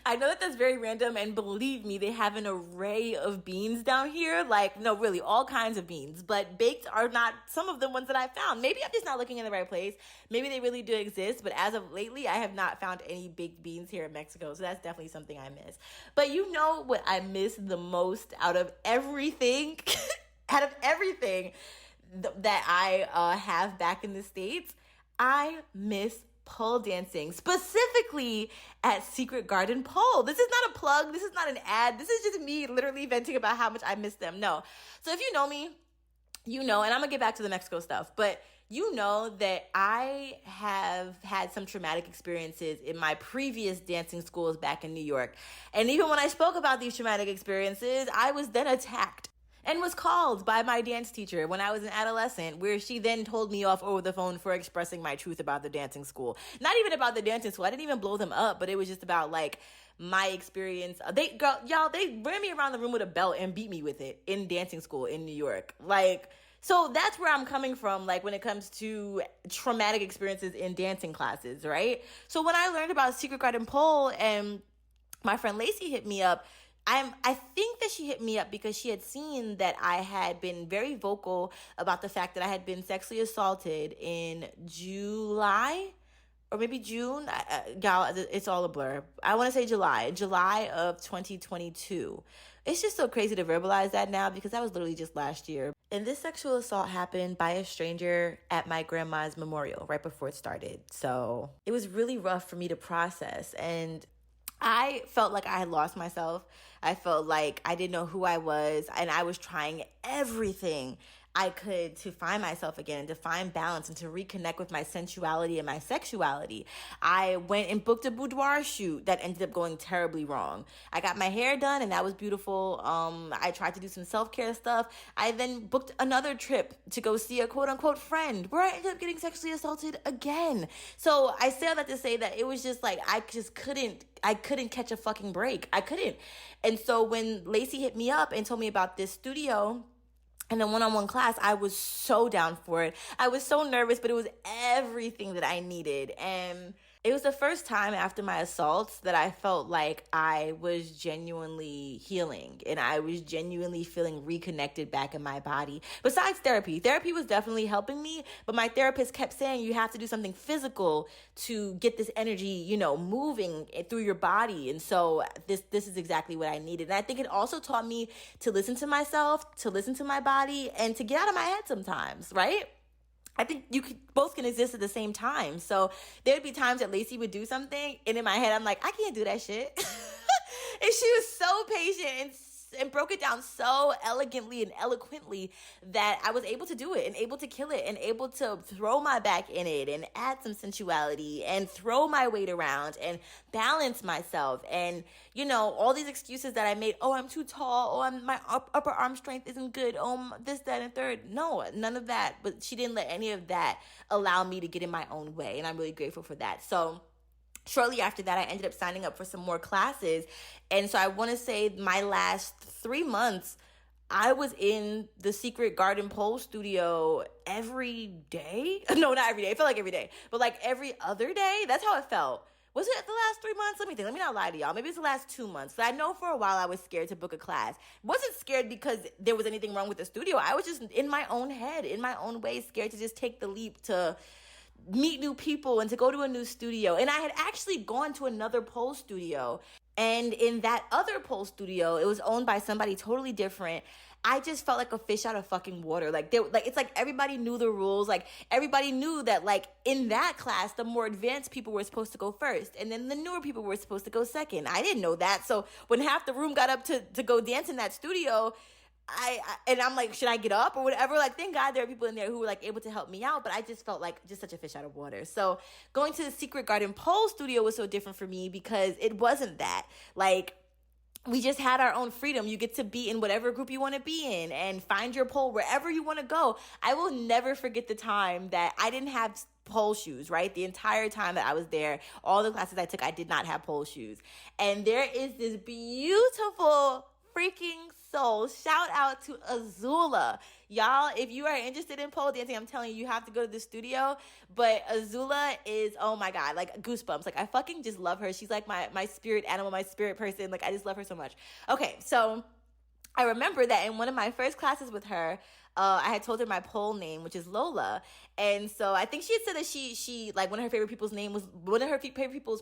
I know that that's very random, and believe me, they have an array of beans down here. Like, no, really, all kinds of beans. But baked are not some of the ones that I found. Maybe I'm just not looking in the right place. Maybe they really do exist, but as of lately, I have not found any baked beans here in Mexico. So that's definitely something I miss. But you know what I miss the most out of everything? Out of everything that I have back in the States, I miss pole dancing, specifically at Secret Garden Pole. This is not a plug. This is not an ad. This is just me literally venting about how much I miss them. No. So if you know me, you know, and I'm going to get back to the Mexico stuff, but you know that I have had some traumatic experiences in my previous dancing schools back in New York. And even when I spoke about these traumatic experiences, I was then attacked and was called by my dance teacher when I was an adolescent, where she then told me off over the phone for expressing my truth about the dancing school. Not even about the dancing school. I didn't even blow them up, but it was just about like my experience. They ran me around the room with a belt and beat me with it in dancing school in New York. Like, so that's where I'm coming from, like when it comes to traumatic experiences in dancing classes, right? So when I learned about Secret Garden Pole and my friend Lacey hit me up, I think that she hit me up because she had seen that I had been very vocal about the fact that I had been sexually assaulted in July or maybe June. Y'all, it's all a blur. I want to say July of 2022. It's just so crazy to verbalize that now because that was literally just last year. And this sexual assault happened by a stranger at my grandma's memorial right before it started. So it was really rough for me to process, and I felt like I had lost myself. I felt like I didn't know who I was, and I was trying everything I could to find myself again, to find balance, and to reconnect with my sensuality and my sexuality. I went and booked a boudoir shoot that ended up going terribly wrong. I got my hair done, and that was beautiful. I tried to do some self-care stuff. I then booked another trip to go see a quote-unquote friend, where I ended up getting sexually assaulted again. So I say all that to say that it was just like I couldn't catch a fucking break. I couldn't. And so when Lacey hit me up and told me about this studio and the one-on-one class, I was so down for it. I was so nervous, but it was everything that I needed. And it was the first time after my assaults that I felt like I was genuinely healing and I was genuinely feeling reconnected back in my body. Besides therapy. Therapy was definitely helping me, but my therapist kept saying you have to do something physical to get this energy, moving through your body. And so this is exactly what I needed. And I think it also taught me to listen to myself, to listen to my body, and to get out of my head sometimes, right? I think both can exist at the same time. So there'd be times that Lacey would do something, and in my head, I'm like, I can't do that shit. And she was so patient and broke it down so elegantly and eloquently that I was able to do it and able to kill it and able to throw my back in it and add some sensuality and throw my weight around and balance myself. And, all these excuses that I made, oh, I'm too tall, oh, my upper arm strength isn't good, oh, this, that, and third. No, none of that. But she didn't let any of that allow me to get in my own way. And I'm really grateful for that. So shortly after that, I ended up signing up for some more classes. And so I want to say my last 3 months, I was in the Secret Garden Pole studio every day. No, not every day. It felt like every day. But like every other day. That's how it felt. Was it the last 3 months? Let me think. Let me not lie to y'all. Maybe it's the last 2 months. But I know for a while I was scared to book a class. Wasn't scared because there was anything wrong with the studio. I was just in my own head, in my own way, scared to just take the leap to meet new people and to go to a new studio. And I had actually gone to another pole studio, and in that other pole studio, it was owned by somebody totally different. I just felt like a fish out of fucking water. It's like everybody knew the rules. Like everybody knew that like in that class, the more advanced people were supposed to go first, and then the newer people were supposed to go second. I didn't know that. So when half the room got up to go dance in that studio, I'm like, should I get up or whatever? Like, thank God there are people in there who were like able to help me out, but I just felt like just such a fish out of water. So going to the Secret Garden Pole studio was so different for me because it wasn't that. Like, we just had our own freedom. You get to be in whatever group you want to be in and find your pole wherever you want to go. I will never forget the time that I didn't have pole shoes, right? The entire time that I was there, all the classes I took, I did not have pole shoes. And there is this beautiful freaking souls, shout out to Azula. Y'all, if you are interested in pole dancing, I'm telling you, you have to go to the studio. But Azula is, oh my God, like goosebumps. Like, I fucking just love her. She's like my spirit animal, my spirit person. Like, I just love her so much. Okay, so I remember that in one of my first classes with her, I had told her my pole name, which is Lola. And so I think she had said that she like one of her favorite people's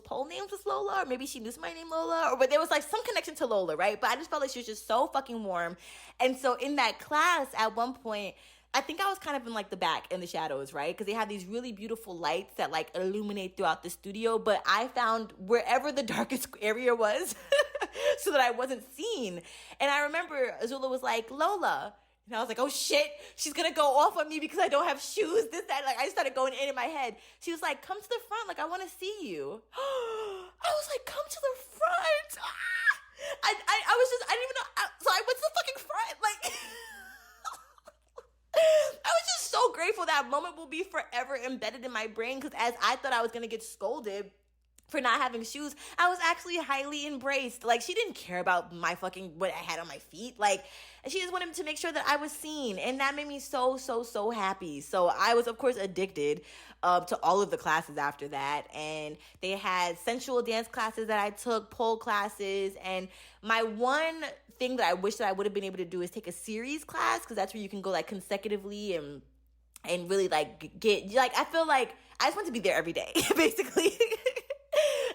pole names was Lola, or maybe she knew my name Lola, but there was like some connection to Lola, right? But I just felt like she was just so fucking warm. And so in that class, at one point, I think I was kind of in like the back in the shadows, right? Because they have these really beautiful lights that like illuminate throughout the studio. But I found wherever the darkest area was so that I wasn't seen. And I remember Azula was like, Lola. And I was like, oh shit, she's gonna go off on me because I don't have shoes, this, that. Like, I started going in my head. She was like, come to the front, like, I wanna see you. I was like, come to the front. I didn't even know, so I went to the fucking front, like, I was just so grateful. That moment will be forever embedded in my brain, because as I thought I was gonna get scolded for not having shoes, I was actually highly embraced. Like, she didn't care about what I had on my feet. Like, she just wanted to make sure that I was seen. And that made me so, so, so happy. So I was, of course, addicted to all of the classes after that. And they had sensual dance classes that I took, pole classes. And my one thing that I wish that I would have been able to do is take a series class, because that's where you can go like consecutively and really like get, like, I feel like I just want to be there every day, basically.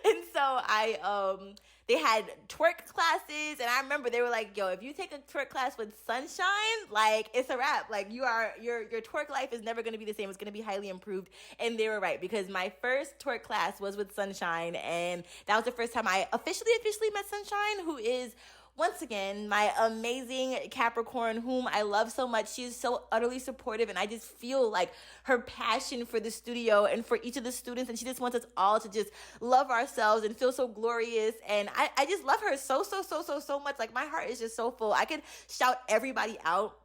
And so they had twerk classes, and I remember they were like, yo, if you take a twerk class with Sunshine, like, it's a wrap. Like, your twerk life is never going to be the same. It's going to be highly improved. And they were right, because my first twerk class was with Sunshine, and that was the first time I officially met Sunshine, who is, once again, my amazing Capricorn, whom I love so much. She is so utterly supportive, and I just feel like her passion for the studio and for each of the students, and she just wants us all to just love ourselves and feel so glorious. And I just love her so, so, so, so, so much. Like, my heart is just so full. I could shout everybody out.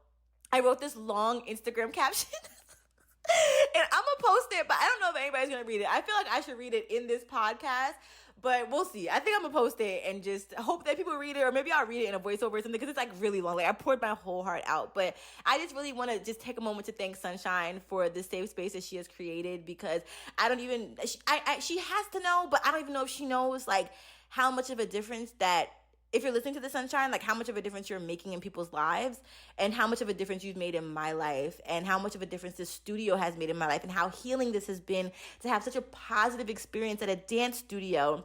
I wrote this long Instagram caption. And I'm gonna post it, but I don't know if anybody's gonna read it. I feel like I should read it in this podcast, but we'll see. I think I'm gonna post it and just hope that people read it, or maybe I'll read it in a voiceover or something, because it's like really long. Like, I poured my whole heart out, but I just really want to just take a moment to thank Sunshine for the safe space that she has created, because she has to know, but I don't even know if she knows like how much of a difference that, if you're listening to the Sunshine, like how much of a difference you're making in people's lives, and how much of a difference you've made in my life, and how much of a difference this studio has made in my life, and how healing this has been to have such a positive experience at a dance studio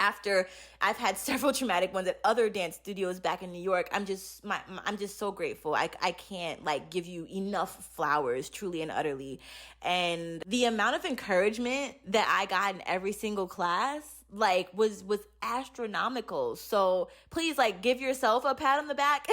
after I've had several traumatic ones at other dance studios back in New York. I'm just so grateful. I can't like give you enough flowers, truly and utterly. And the amount of encouragement that I got in every single class, like, was astronomical. So please, like, give yourself a pat on the back.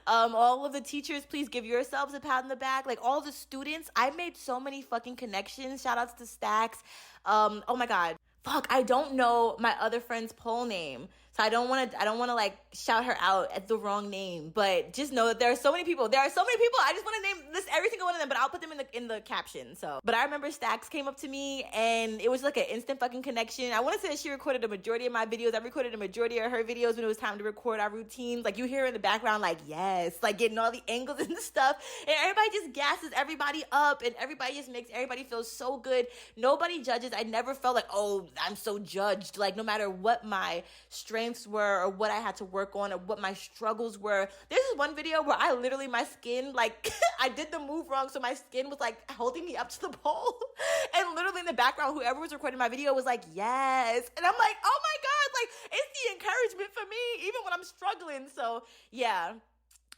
All of the teachers, please give yourselves a pat on the back. Like, all the students, I made so many fucking connections. Shout outs to Stacks. Oh my God. Fuck, I don't know my other friend's pole name. So I don't want to like shout her out at the wrong name, but just know that there are so many people. I just want to name list every single one of them, but I'll put them in the caption. So, but I remember Stacks came up to me, and it was like an instant fucking connection. I want to say that she recorded a majority of my videos. I recorded a majority of her videos when it was time to record our routines. Like, you hear her in the background, like, yes, like getting all the angles and stuff. And everybody just gasses everybody up, and everybody just makes everybody feel so good. Nobody judges. I never felt like, oh, I'm so judged. Like, no matter what my strengths were, or what I had to work on, or what my struggles were. There's this one video where I literally, my skin, like, I did the move wrong, so my skin was like holding me up to the pole, and literally in the background, whoever was recording my video was like, yes, and I'm like, oh my God, like, it's the encouragement for me even when I'm struggling. So yeah,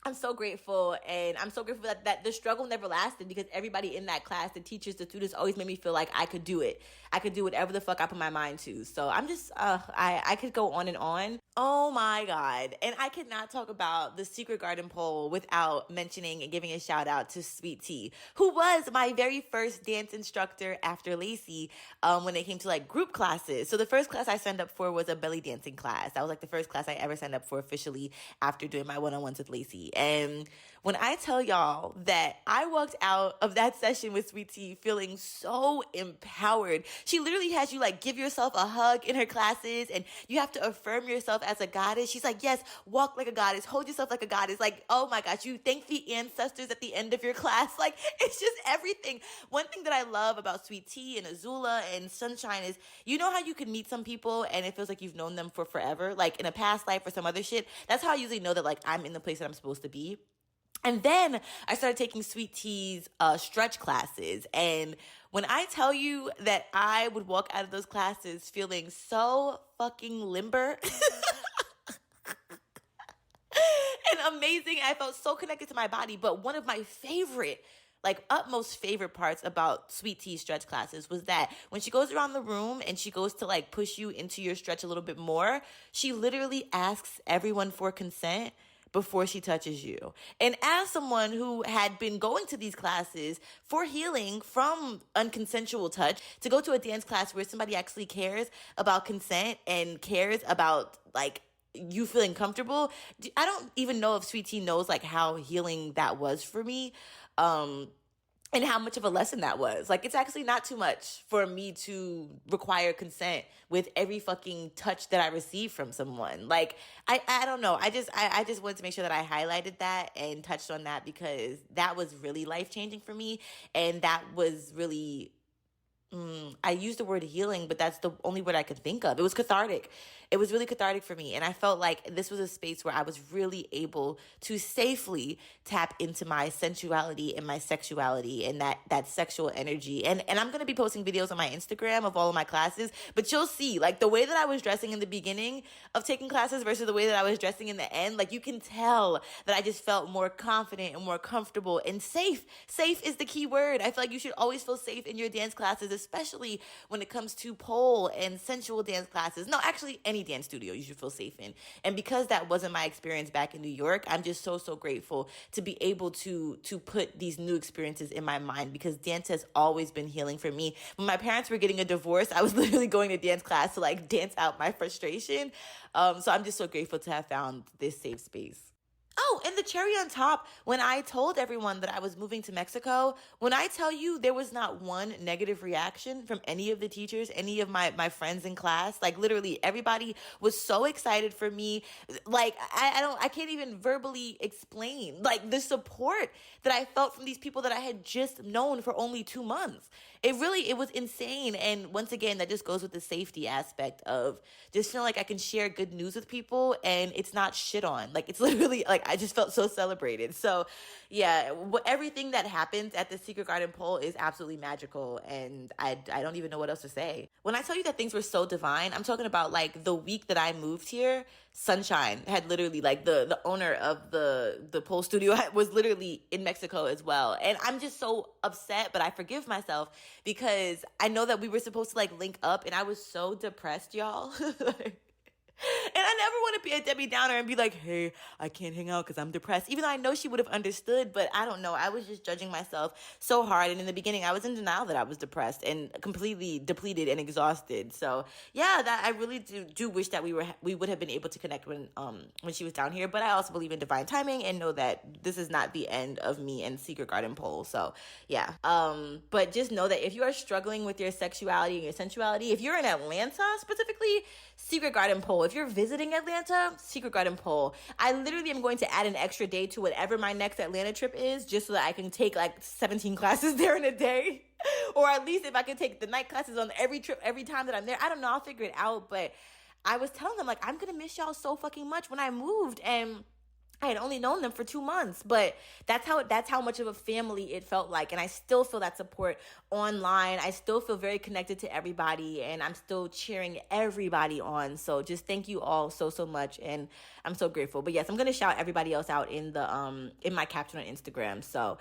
I'm so grateful, and I'm so grateful that the struggle never lasted, because everybody in that class, the teachers, the students, always made me feel like I could do it. I could do whatever the fuck I put my mind to. So I'm just, I could go on and on. Oh my God. And I could not talk about the Secret Garden pole without mentioning and giving a shout out to Sweet Tea, who was my very first dance instructor after Lacey, when it came to like group classes. So the first class I signed up for was a belly dancing class. That was like the first class I ever signed up for officially after doing my one-on-ones with Lacey. And when I tell y'all that I walked out of that session with Sweet Tea feeling so empowered. She literally has you like give yourself a hug in her classes, and you have to affirm yourself as a goddess. She's like, yes, walk like a goddess, hold yourself like a goddess. Like, oh my gosh, you thank the ancestors at the end of your class. Like, it's just everything. One thing that I love about Sweet Tea and Azula and Sunshine is, you know how you can meet some people and it feels like you've known them for forever, like in a past life or some other shit. That's how I usually know that like I'm in the place that I'm supposed to be. And then I started taking Sweet Tea's stretch classes. And when I tell you that I would walk out of those classes feeling so fucking limber and amazing, I felt so connected to my body. But one of my favorite, like utmost favorite parts about Sweet Tea's stretch classes was that when she goes around the room and she goes to like push you into your stretch a little bit more, she literally asks everyone for consent before she touches you. And as someone who had been going to these classes for healing from unconsensual touch, to go to a dance class where somebody actually cares about consent and cares about like you feeling comfortable, I don't even know if Sweet Tea knows like how healing that was for me. And how much of a lesson that was. Like, it's actually not too much for me to require consent with every fucking touch that I receive from someone. Like, I don't know. I just wanted to make sure that I highlighted that and touched on that, because that was really life-changing for me. And that was really, I used the word healing, but that's the only word I could think of. It was cathartic. It was really cathartic for me. And I felt like this was a space where I was really able to safely tap into my sensuality and my sexuality and that sexual energy. And I'm going to be posting videos on my Instagram of all of my classes, but you'll see like the way that I was dressing in the beginning of taking classes versus the way that I was dressing in the end. Like, you can tell that I just felt more confident and more comfortable and safe. Safe is the key word. I feel like you should always feel safe in your dance classes, especially when it comes to pole and sensual dance classes. No, actually, any dance studio you should feel safe in. And because that wasn't my experience back in New York, I'm just so grateful to be able to put these new experiences in my mind, because dance has always been healing for me. When my parents were getting a divorce, I was literally going to dance class to like dance out my frustration. So I'm just so grateful to have found this safe space. Oh, and the cherry on top, when I told everyone that I was moving to Mexico, when I tell you there was not one negative reaction from any of the teachers, any of my friends in class, like literally everybody was so excited for me. Like, I can't even verbally explain like the support that I felt from these people that I had just known for only 2 months. It was insane. And once again, that just goes with the safety aspect of just feeling like I can share good news with people and it's not shit on. Like, it's literally like, I just felt so celebrated. So yeah, everything that happens at the Secret Garden pole is absolutely magical. And I don't even know what else to say. When I tell you that things were so divine, I'm talking about like the week that I moved here, Sunshine had literally like the owner of the pole studio was literally in Mexico as well. And I'm just so upset, but I forgive myself because I know that we were supposed to like link up, and I was so depressed, y'all. And I never want to be a Debbie Downer and be like, hey, I can't hang out because I'm depressed. Even though I know she would have understood, but I don't know. I was just judging myself so hard. And in the beginning, I was in denial that I was depressed and completely depleted and exhausted. So yeah, that I really do wish that we would have been able to connect when she was down here. But I also believe in divine timing and know that this is not the end of me and Secret Garden pole. So yeah. But just know that if you are struggling with your sexuality and your sensuality, if you're in Atlanta specifically, Secret Garden pole. If you're visiting Atlanta, Secret Garden pole. I literally am going to add an extra day to whatever my next Atlanta trip is, just so that I can take like 17 classes there in a day. Or at least if I can take the night classes on every trip, every time that I'm there. I don't know. I'll figure it out. But I was telling them, like, I'm going to miss y'all so fucking much when I moved. And I had only known them for 2 months, but that's how much of a family it felt like. And I still feel that support online. I still feel very connected to everybody, and I'm still cheering everybody on. So just thank you all so much, and I'm so grateful. But yes, I'm gonna shout everybody else out in the in my caption on Instagram. So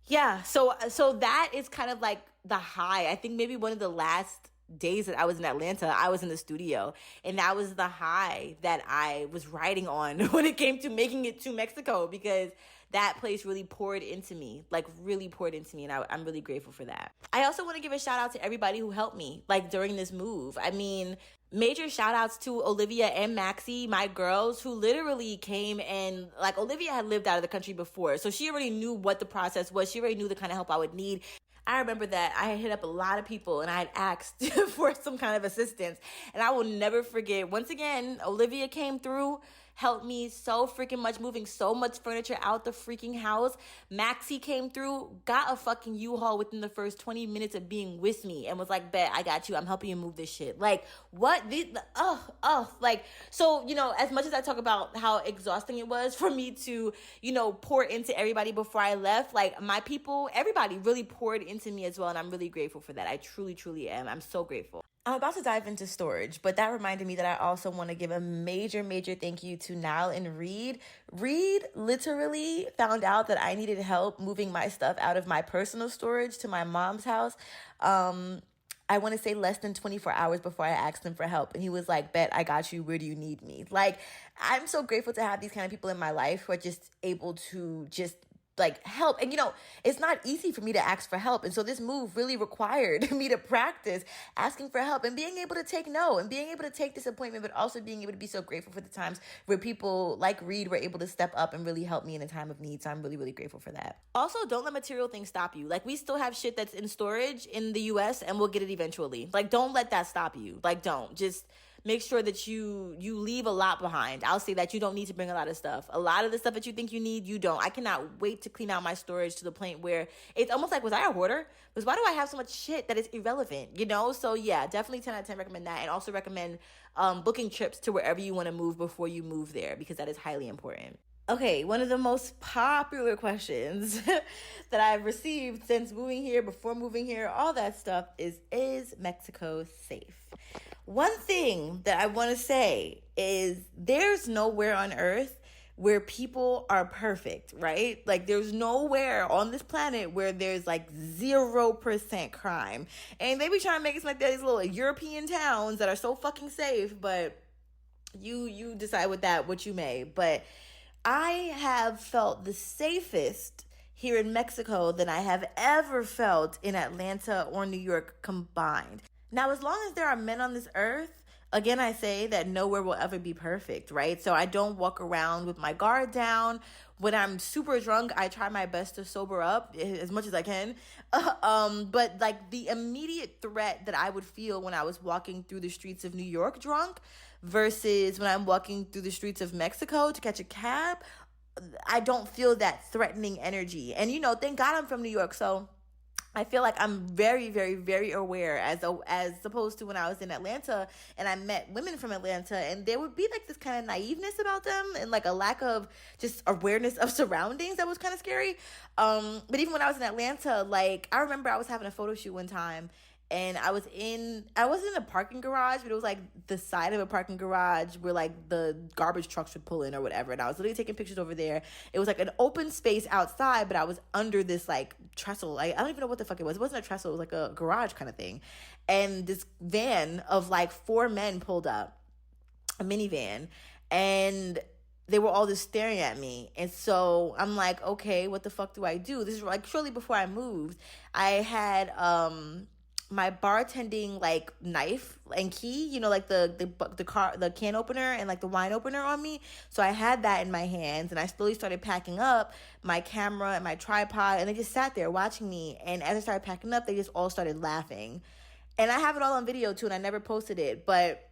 yeah, so that is kind of like the high. I think maybe one of the last days that I was in Atlanta, I was in the studio, and that was the high that I was riding on when it came to making it to Mexico, because that place really poured into me, like really poured into me, and I'm really grateful for that. I also want to give a shout out to everybody who helped me, like during this move. I mean, major shout outs to Olivia and Maxie, my girls, who literally came and, like, Olivia had lived out of the country before, so she already knew what the process was. She already knew the kind of help I would need. I remember that I had hit up a lot of people and I had asked for some kind of assistance. And I will never forget, once again, Olivia came through, helped me so freaking much, moving so much furniture out the freaking house. Maxie came through, got a fucking U-Haul within the first 20 minutes of being with me and was like, bet, I got you. I'm helping you move this shit. Like, what? Like, so, you know, as much as I talk about how exhausting it was for me to, you know, pour into everybody before I left, like, my people, everybody really poured into me as well. And I'm really grateful for that. I truly, truly am. I'm so grateful. I'm about to dive into storage, but that reminded me that I also want to give a major, major thank you to Nile and Reed. Reed literally found out that I needed help moving my stuff out of my personal storage to my mom's house. I want to say less than 24 hours before I asked him for help. And he was like, bet, I got you. Where do you need me? Like, I'm so grateful to have these kind of people in my life who are just able to just like help. And, you know, it's not easy for me to ask for help. And so this move really required me to practice asking for help and being able to take no and being able to take disappointment, but also being able to be so grateful for the times where people like Reed were able to step up and really help me in a time of need. So I'm really, really grateful for that. Also, don't let material things stop you. Like, we still have shit that's in storage in the US and we'll get it eventually. Like, don't let that stop you. Like, don't. Just make sure that you leave a lot behind. I'll say that you don't need to bring a lot of stuff. A lot of the stuff that you think you need, you don't. I cannot wait to clean out my storage to the point where it's almost like, was I a hoarder? Because why do I have so much shit that is irrelevant, you know? So yeah, definitely 10 out of 10 recommend that. And also recommend booking trips to wherever you want to move before you move there, because that is highly important. Okay, one of the most popular questions that I've received since moving here, before moving here, all that stuff is Mexico safe? One thing that I want to say is there's nowhere on earth where people are perfect, right? Like, there's nowhere on this planet where there's like 0% crime. And they be trying to make it like these little European towns that are so fucking safe, but you decide with that what you may. But I have felt the safest here in Mexico than I have ever felt in Atlanta or New York combined. Now, as long as there are men on this earth, again, I say that nowhere will ever be perfect, right? So I don't walk around with my guard down. When I'm super drunk, I try my best to sober up as much as I can. But like, the immediate threat that I would feel when I was walking through the streets of New York drunk versus when I'm walking through the streets of Mexico to catch a cab, I don't feel that threatening energy. And, you know, thank God I'm from New York, so I feel like I'm very, very, very aware as opposed to when I was in Atlanta and I met women from Atlanta, and there would be like this kind of naiveness about them and like a lack of just awareness of surroundings that was kind of scary. But even when I was in Atlanta, like, I remember I was having a photo shoot one time, and I wasn't in a parking garage, but it was like the side of a parking garage where like the garbage trucks would pull in or whatever. And I was literally taking pictures over there. It was like an open space outside, but I was under this like trestle. I don't even know what the fuck it was. It wasn't a trestle. It was like a garage kind of thing. And this van of like 4 men pulled up, a minivan, and they were all just staring at me. And so I'm like, okay, what the fuck do I do? This is like shortly before I moved. I had my bartending like knife and key, you know, like the can opener and like the wine opener on me. So I had that in my hands, and I slowly started packing up my camera and my tripod, and they just sat there watching me. And as I started packing up, they just all started laughing. And I have it all on video too, and I never posted it, but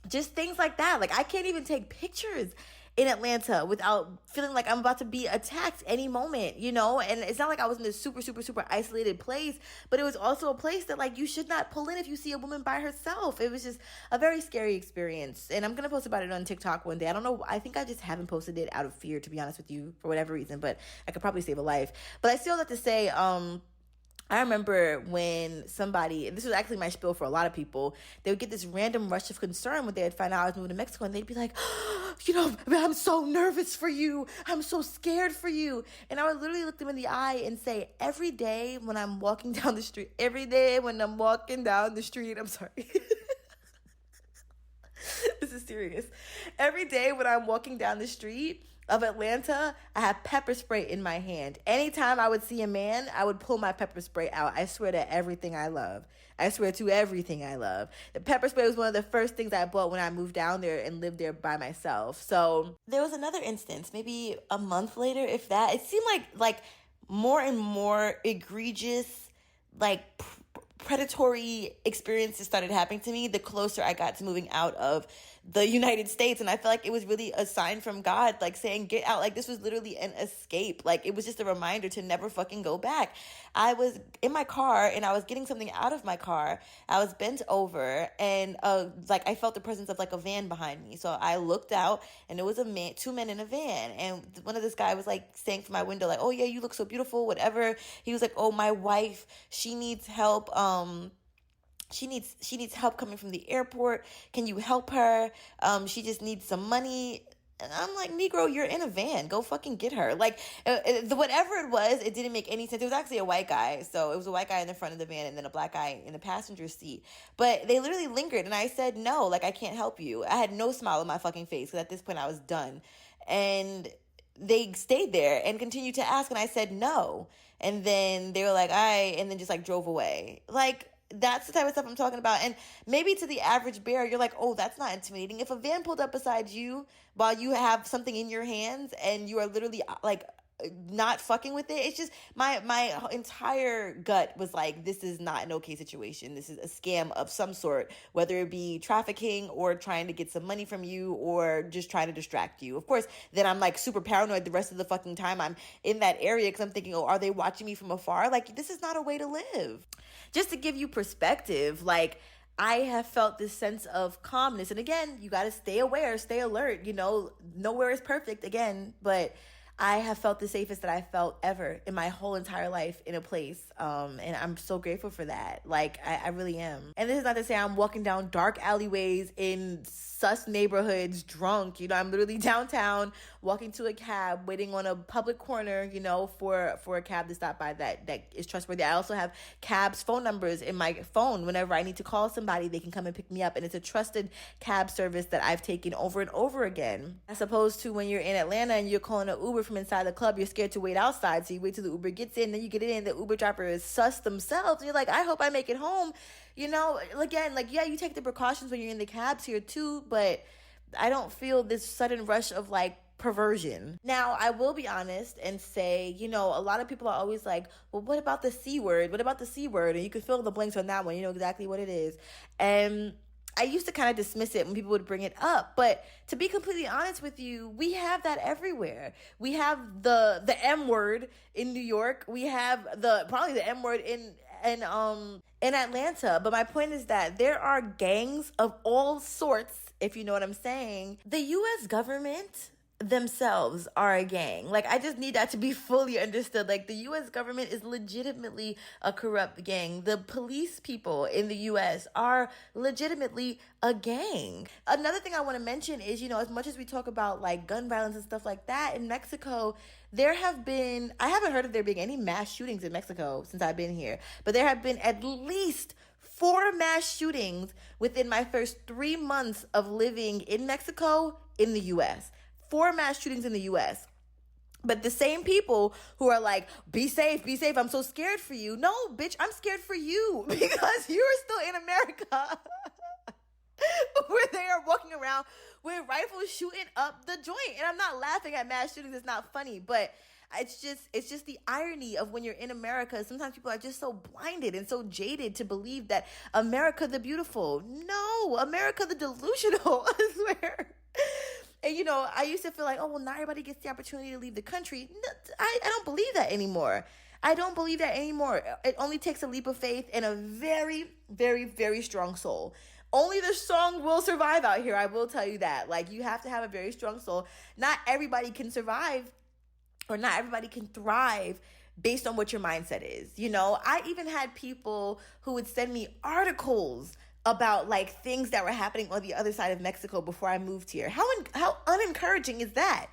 just things like that. Like, I can't even take pictures in Atlanta without feeling like I'm about to be attacked any moment, you know? And it's not like I was in this super, super, super isolated place, but it was also a place that like you should not pull in if you see a woman by herself. It was just a very scary experience. And I'm going to post about it on TikTok one day. I don't know. I think I just haven't posted it out of fear, to be honest with you, for whatever reason, but I could probably save a life. But I still have to say, I remember when somebody, and this was actually my spiel for a lot of people, they would get this random rush of concern when they had found out I was moving to Mexico, and they'd be like, oh, you know, I'm so nervous for you. I'm so scared for you. And I would literally look them in the eye and say, every day when I'm walking down the street, I'm sorry. This is serious. Every day when I'm walking down the street, of Atlanta, I have pepper spray in my hand. Anytime I would see a man, I would pull my pepper spray out. I swear to everything I love. I swear to everything I love. The pepper spray was one of the first things I bought when I moved down there and lived there by myself. So there was another instance, maybe a month later, if that. It seemed like more and more egregious, like predatory experiences started happening to me the closer I got to moving out of the United States. And I feel like it was really a sign from God, like saying, get out. Like this was literally an escape. Like it was just a reminder to never fucking go back. I was in my car and I was getting something out of my car. I was bent over and like I felt the presence of like a van behind me. So I looked out and it was two men in a van. And one of this guy was like saying from my window, like, oh yeah, you look so beautiful, whatever. He was like, oh, my wife, she needs help. She needs help coming from the airport. Can you help her? She just needs some money. And I'm like, Negro, you're in a van. Go fucking get her. Like, whatever it was, it didn't make any sense. It was actually a white guy. So it was a white guy in the front of the van and then a black guy in the passenger seat. But they literally lingered. And I said, no, like, I can't help you. I had no smile on my fucking face because at this point I was done. And they stayed there and continued to ask. And I said, no. And then they were like, all right. And then just like drove away. Like, that's the type of stuff I'm talking about. And maybe to the average bear, you're like, oh, that's not intimidating. If a van pulled up beside you while you have something in your hands and you are literally like not fucking with it, it's just my entire gut was like, this is not an okay situation. This is a scam of some sort, whether it be trafficking or trying to get some money from you or just trying to distract you. Of course, then I'm like super paranoid the rest of the fucking time I'm in that area because I'm thinking, oh, are they watching me from afar? Like, this is not a way to live. Just to give you perspective, like, I have felt this sense of calmness. And again, you got to stay aware, stay alert, you know, nowhere is perfect again, but I have felt the safest that I felt ever in my whole entire life in a place. And I'm so grateful for that. Like, I really am. And this is not to say I'm walking down dark alleyways in sus neighborhoods drunk. You know, I'm literally downtown walking to a cab, waiting on a public corner, you know, for a cab to stop by that is trustworthy. I also have cabs' phone numbers in my phone. Whenever I need to call somebody, they can come and pick me up. And it's a trusted cab service that I've taken over and over again. As opposed to when you're in Atlanta and you're calling an Uber from inside the club, you're scared to wait outside. So you wait till the Uber gets in, then you get in, the Uber driver is sus themselves. And you're like, I hope I make it home. You know, again, like, yeah, you take the precautions when you're in the cabs here too, but I don't feel this sudden rush of like perversion. Now, I will be honest and say, you know, a lot of people are always like, well, what about the C word? What about the C word? And you can fill in the blanks on that one. You know exactly what it is. And I used to kind of dismiss it when people would bring it up, but to be completely honest with you, we have that everywhere. We have the M word in New York. We have probably the M word in Atlanta. But my point is that there are gangs of all sorts, if you know what I'm saying. The U.S. government themselves are a gang. Like, I just need that to be fully understood. Like, the U.S. government is legitimately a corrupt gang. The police people in the U.S. are legitimately a gang. Another thing I want to mention is, you know, as much as we talk about like gun violence and stuff like that, in Mexico, I haven't heard of there being any mass shootings in Mexico since I've been here, but there have been at least 4 mass shootings within my first 3 months of living in Mexico in the U.S. 4 mass shootings in the U.S. But the same people who are like, be safe, I'm so scared for you. No, bitch, I'm scared for you because you're still in America where they are walking around with rifles shooting up the joint. And I'm not laughing at mass shootings. It's not funny, but it's just the irony of when you're in America. Sometimes people are just so blinded and so jaded to believe that America the beautiful. No, America the delusional, I swear. And, you know, I used to feel like, oh, well, not everybody gets the opportunity to leave the country. No, I don't believe that anymore. It only takes a leap of faith and a very, very, very strong soul. Only the strong will survive out here. I will tell you that. Like, you have to have a very strong soul. Not everybody can survive, or not everybody can thrive based on what your mindset is. You know, I even had people who would send me articles about like things that were happening on the other side of Mexico before I moved here. How unencouraging is that?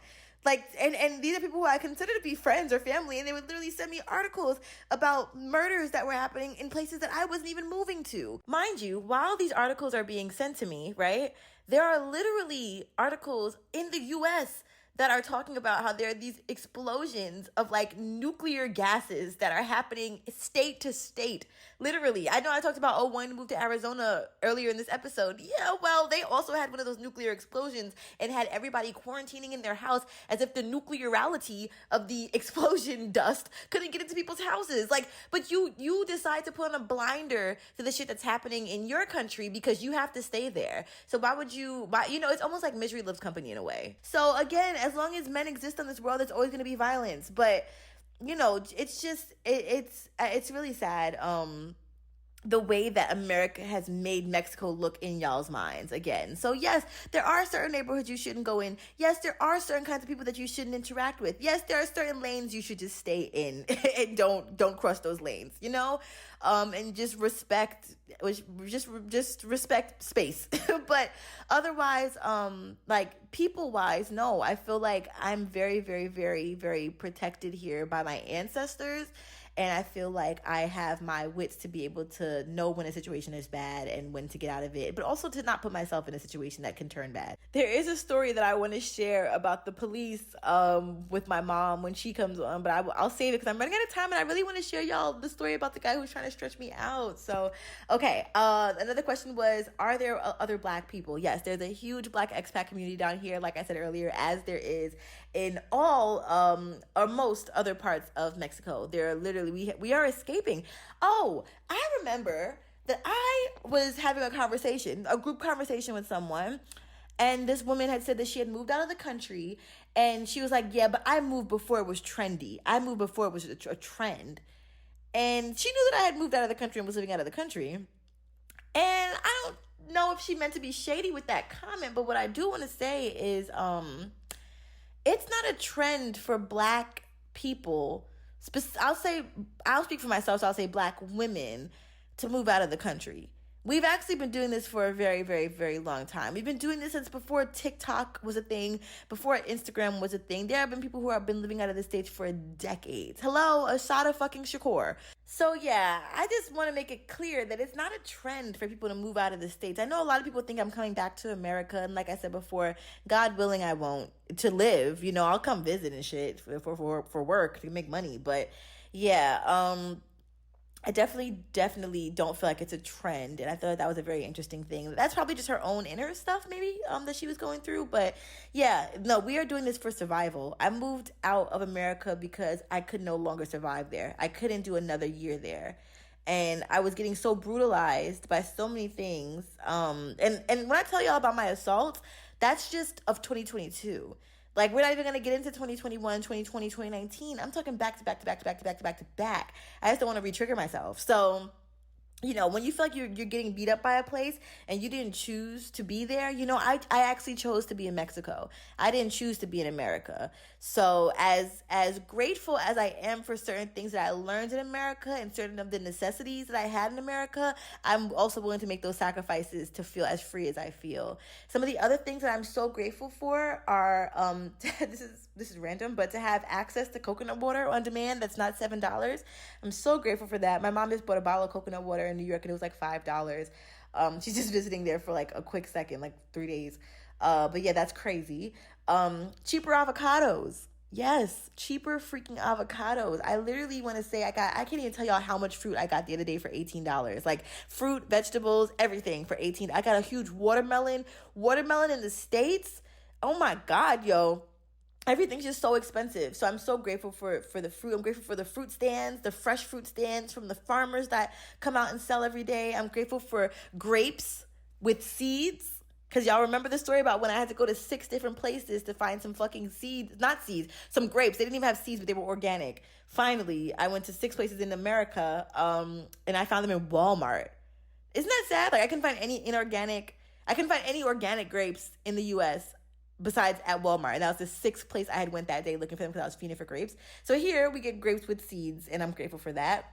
Like, and these are people who I consider to be friends or family, and they would literally send me articles about murders that were happening in places that I wasn't even moving to. Mind you, while these articles are being sent to me, right, there are literally articles in the U.S. that are talking about how there are these explosions of like nuclear gases that are happening state to state. Literally. I know I talked about wanting to move to Arizona earlier in this episode. Yeah, well, they also had one of those nuclear explosions and had everybody quarantining in their house as if the nuclearity of the explosion dust couldn't get into people's houses. Like, but you decide to put on a blinder to the shit that's happening in your country because you have to stay there. So why would you, it's almost like misery loves company in a way. So again, as long as men exist on this world, there's always going to be violence. But, it's just, it's really sad. The way that America has made Mexico look in y'all's minds again. So yes, there are certain neighborhoods you shouldn't go in. Yes, there are certain kinds of people that you shouldn't interact with. Yes, there are certain lanes you should just stay in and don't cross those lanes, and just respect space. But otherwise, like people wise, no, I feel like I'm very, very, very, very protected here by my ancestors. And I feel like I have my wits to be able to know when a situation is bad and when to get out of it, but also to not put myself in a situation that can turn bad. There is a story that I want to share about the police with my mom when she comes on, but I'll save it because I'm running out of time and I really want to share y'all the story about the guy who's trying to stretch me out. So, okay. Another question was, are there other Black people? Yes, there's a huge Black expat community down here, like I said earlier, as there is in all or most other parts of Mexico. There are literally, we are escaping. Oh, I remember that I was having a group conversation with someone, and this woman had said that she had moved out of the country, and she was like, yeah, but I moved before it was trendy. I moved before it was a trend. And she knew that I had moved out of the country and was living out of the country. And I don't know if she meant to be shady with that comment, but what I do want to say is it's not a trend for Black people. I'll speak for myself, so I'll say Black women to move out of the country. We've actually been doing this for a very, very, very long time. We've been doing this since before TikTok was a thing, before Instagram was a thing. There have been people who have been living out of the States for decades. Hello, Asada fucking Shakur. So yeah, I just want to make it clear that it's not a trend for people to move out of the States. I know a lot of people think I'm coming back to America, and like I said before, God willing, I won't, to live. I'll come visit and shit for work to make money. But yeah, I definitely don't feel like it's a trend. And I thought that was a very interesting thing. That's probably just her own inner stuff, maybe, that she was going through. But yeah, no, we are doing this for survival. I moved out of America because I could no longer survive there. I couldn't do another year there. And I was getting so brutalized by so many things. And when I tell y'all about my assaults, that's just of 2022. Like, we're not even going to get into 2021, 2020, 2019. I'm talking back to back to back to back to back to back to back. I just don't want to re-trigger myself. So, when you feel like you're getting beat up by a place and you didn't choose to be there, I actually chose to be in Mexico. I didn't choose to be in America. So as grateful as I am for certain things that I learned in America and certain of the necessities that I had in America, I'm also willing to make those sacrifices to feel as free as I feel. Some of the other things that I'm so grateful for are, this is random, but to have access to coconut water on demand that's not $7. I'm so grateful for that. My mom just bought a bottle of coconut water in New York and it was like $5. She's just visiting there for like a quick second, like 3 days. But yeah, that's crazy. Cheaper avocados. Yes, cheaper freaking avocados. I literally want to say I can't even tell y'all how much fruit I got the other day for $18. Like fruit, vegetables, everything for $18. I got a huge watermelon in the States. Oh my God, yo. Everything's just so expensive. So I'm so grateful for the fruit. I'm grateful for the fruit stands, the fresh fruit stands from the farmers that come out and sell every day. I'm grateful for grapes with seeds. Because y'all remember the story about when I had to go to 6 different places to find some fucking some grapes. They didn't even have seeds, but they were organic. Finally, I went to 6 places in America, and I found them in Walmart. Isn't that sad? Like, I couldn't find any organic grapes in the U.S. besides at Walmart. And that was the 6th place I had went that day looking for them because I was fiending for grapes. So here we get grapes with seeds, and I'm grateful for that.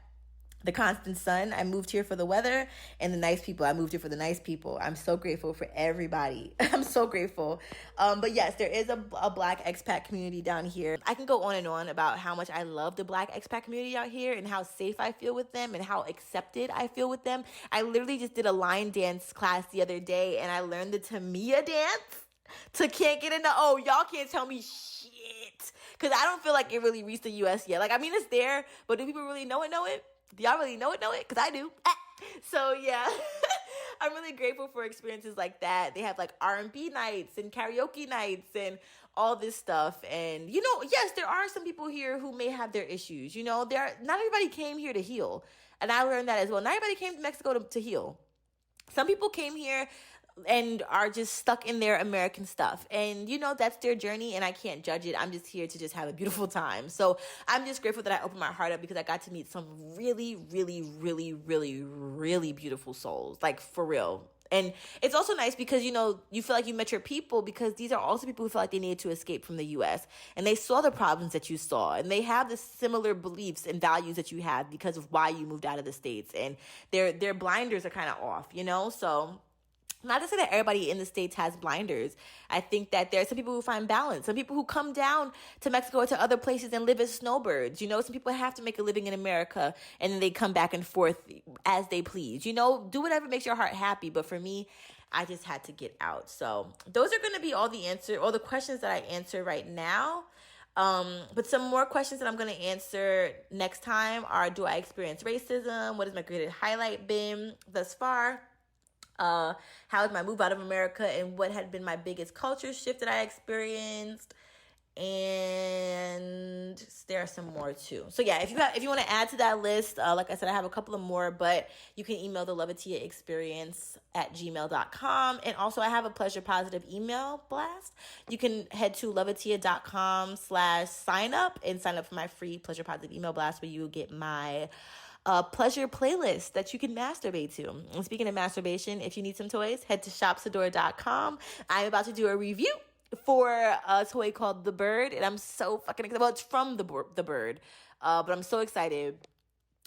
The constant sun. I moved here for the weather, and the nice people. I moved here for the nice people. I'm so grateful for everybody. I'm so grateful. But yes, there is a Black expat community down here. I can go on and on about how much I love the Black expat community out here and how safe I feel with them and how accepted I feel with them. I literally just did a line dance class the other day, and I learned the Tamiya dance. to can't get into, oh, y'all can't tell me shit. Because I don't feel like it really reached the U.S. yet. Like, I mean, it's there, but do people really know it? Do y'all really know it? Because I do. So, yeah. I'm really grateful for experiences like that. They have like R&B nights and karaoke nights and all this stuff. And, you know, yes, there are some people here who may have their issues. You know, not everybody came here to heal. And I learned that as well. Not everybody came to Mexico to heal. Some people came here and are just stuck in their American stuff. And, you know, that's their journey and I can't judge it. I'm just here to just have a beautiful time. So I'm just grateful that I opened my heart up because I got to meet some really, really, really, really, really beautiful souls. Like, for real. And it's also nice because, you know, you feel like you met your people because these are also people who feel like they needed to escape from the U.S. and they saw the problems that you saw and they have the similar beliefs and values that you have because of why you moved out of the States, and their blinders are kind of off, you know? So not to say that everybody in the States has blinders. I think that there are some people who find balance. Some people who come down to Mexico or to other places and live as snowbirds. You know, some people have to make a living in America and then they come back and forth as they please. You know, do whatever makes your heart happy. But for me, I just had to get out. So those are going to be all the questions that I answer right now. But some more questions that I'm going to answer next time are, do I experience racism? What has my greatest highlight been thus far? How is my move out of America and what had been my biggest culture shift that I experienced? And there are some more too. So yeah, if you want to add to that list, like I said, I have a couple of more, but you can email the Lovatia Experience at gmail.com. And also I have a Pleasure Positive email blast. You can head to lovatia.com/sign up and sign up for my free Pleasure Positive email blast where you will get my pleasure playlist that you can masturbate to. And speaking of masturbation, if you need some toys, head to shopsadora.com. I'm about to do a review for a toy called The Bird, and I'm so fucking excited. Well, it's from the Bird, but I'm so excited.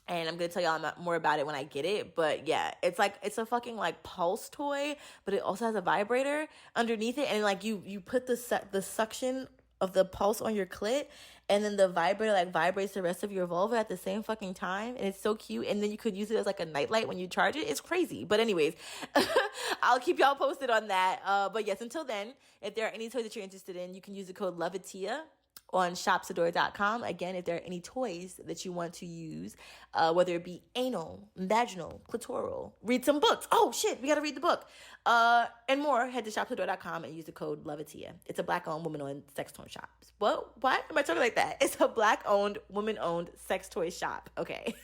And I'm going to tell y'all more about it when I get it. But yeah, it's a fucking like pulse toy, but it also has a vibrator underneath it. And like you put the suction of the pulse on your clit, and then the vibrator like vibrates the rest of your vulva at the same fucking time. And it's so cute. And then you could use it as like a nightlight when you charge it. It's crazy. But anyways, I'll keep y'all posted on that. But yes, until then, if there are any toys that you're interested in, you can use the code LOVATIA on shopsadora.com. Again, if there are any toys that you want to use, whether it be anal, vaginal, clitoral, read some books. Oh shit, we gotta read the book. And more, head to shopsadora.com and use the code LOVATIA. It's a Black-owned, woman-owned sex toy shop. What am I talking like that? It's a Black-owned, woman-owned sex toy shop. Okay.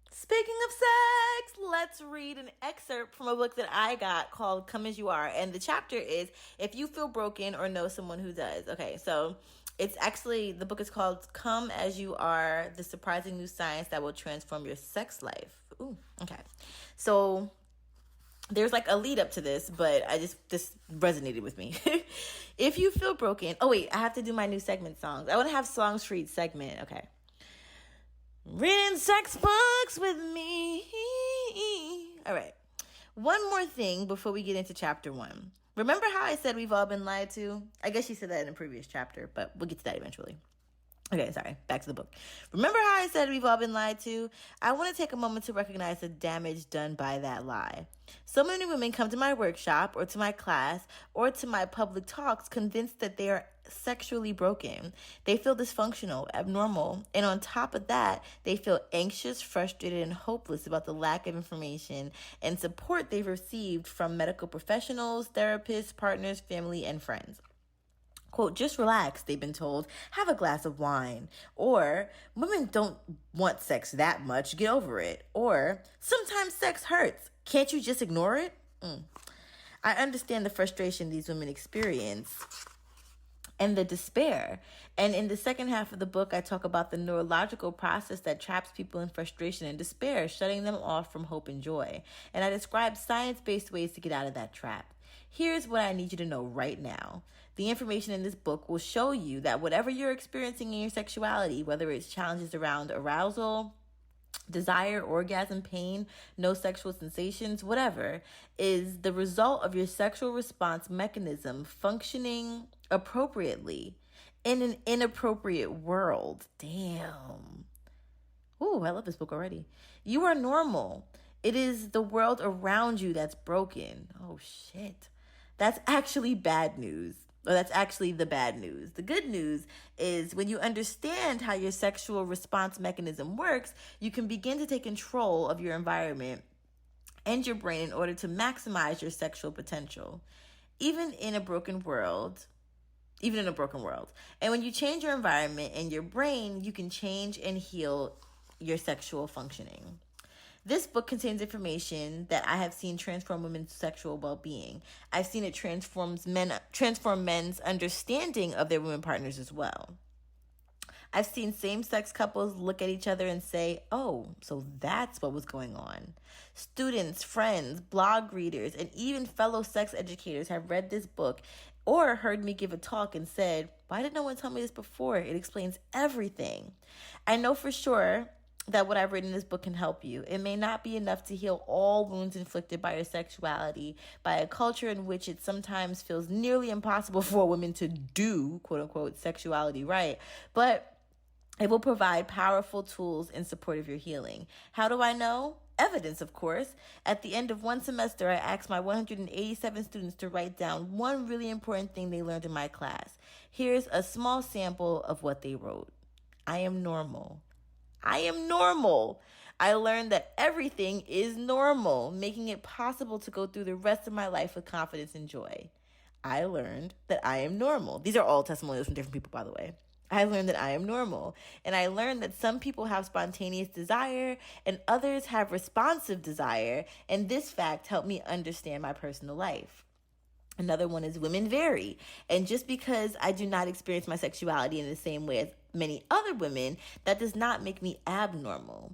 Speaking of sex, let's read an excerpt from a book that I got called Come As You Are. And the chapter is If You Feel Broken or Know Someone Who Does. Okay, so it's actually, the book is called Come As You Are, The Surprising New Science That Will Transform Your Sex Life. Ooh, okay. So there's like a lead up to this, but this resonated with me. If you feel broken, oh wait, I have to do my new segment songs. I want to have songs for each segment. Okay. Reading sex books with me. All right. One more thing before we get into chapter 1. Remember how I said we've all been lied to? I guess she said that in a previous chapter, but we'll get to that eventually. Okay, sorry. Back to the book. Remember how I said we've all been lied to? I want to take a moment to recognize the damage done by that lie. So many women come to my workshop or to my class or to my public talks convinced that they are sexually broken. They feel dysfunctional, abnormal, and on top of that, they feel anxious, frustrated, and hopeless about the lack of information and support they've received from medical professionals, therapists, partners, family, and friends. Quote, just relax, they've been told. Have a glass of wine. Or, women don't want sex that much. Get over it. Or, sometimes sex hurts. Can't you just ignore it? I understand the frustration these women experience and the despair. And in the second half of the book, I talk about the neurological process that traps people in frustration and despair, shutting them off from hope and joy. And I describe science-based ways to get out of that trap. Here's what I need you to know right now. The information in this book will show you that whatever you're experiencing in your sexuality, whether it's challenges around arousal, desire, orgasm, pain, no sexual sensations, whatever, is the result of your sexual response mechanism functioning appropriately in an inappropriate world. Damn. Ooh, I love this book already. You are normal. It is the world around you that's broken. Oh, shit. That's actually bad news. Or that's actually the bad news. The good news is when you understand how your sexual response mechanism works, you can begin to take control of your environment and your brain in order to maximize your sexual potential, even in a broken world. And when you change your environment and your brain, you can change and heal your sexual functioning. This book contains information that I have seen transform women's sexual well-being. I've seen it transform men's understanding of their women partners as well. I've seen same-sex couples look at each other and say, oh, so that's what was going on. Students, friends, blog readers, and even fellow sex educators have read this book or heard me give a talk and said, why did no one tell me this before? It explains everything. I know for sure that what I've written in this book can help you. It may not be enough to heal all wounds inflicted by your sexuality, by a culture in which it sometimes feels nearly impossible for women to do, quote unquote, sexuality right, but it will provide powerful tools in support of your healing. How do I know? Evidence, of course. At the end of one semester, I asked my 187 students to write down one really important thing they learned in my class. Here's a small sample of what they wrote. I am normal. I am normal. I learned that everything is normal, making it possible to go through the rest of my life with confidence and joy. I learned that I am normal. These are all testimonials from different people, by the way. I learned that I am normal. And I learned that some people have spontaneous desire and others have responsive desire. And this fact helped me understand my personal life. Another one is women vary. And just because I do not experience my sexuality in the same way as many other women, that does not make me abnormal.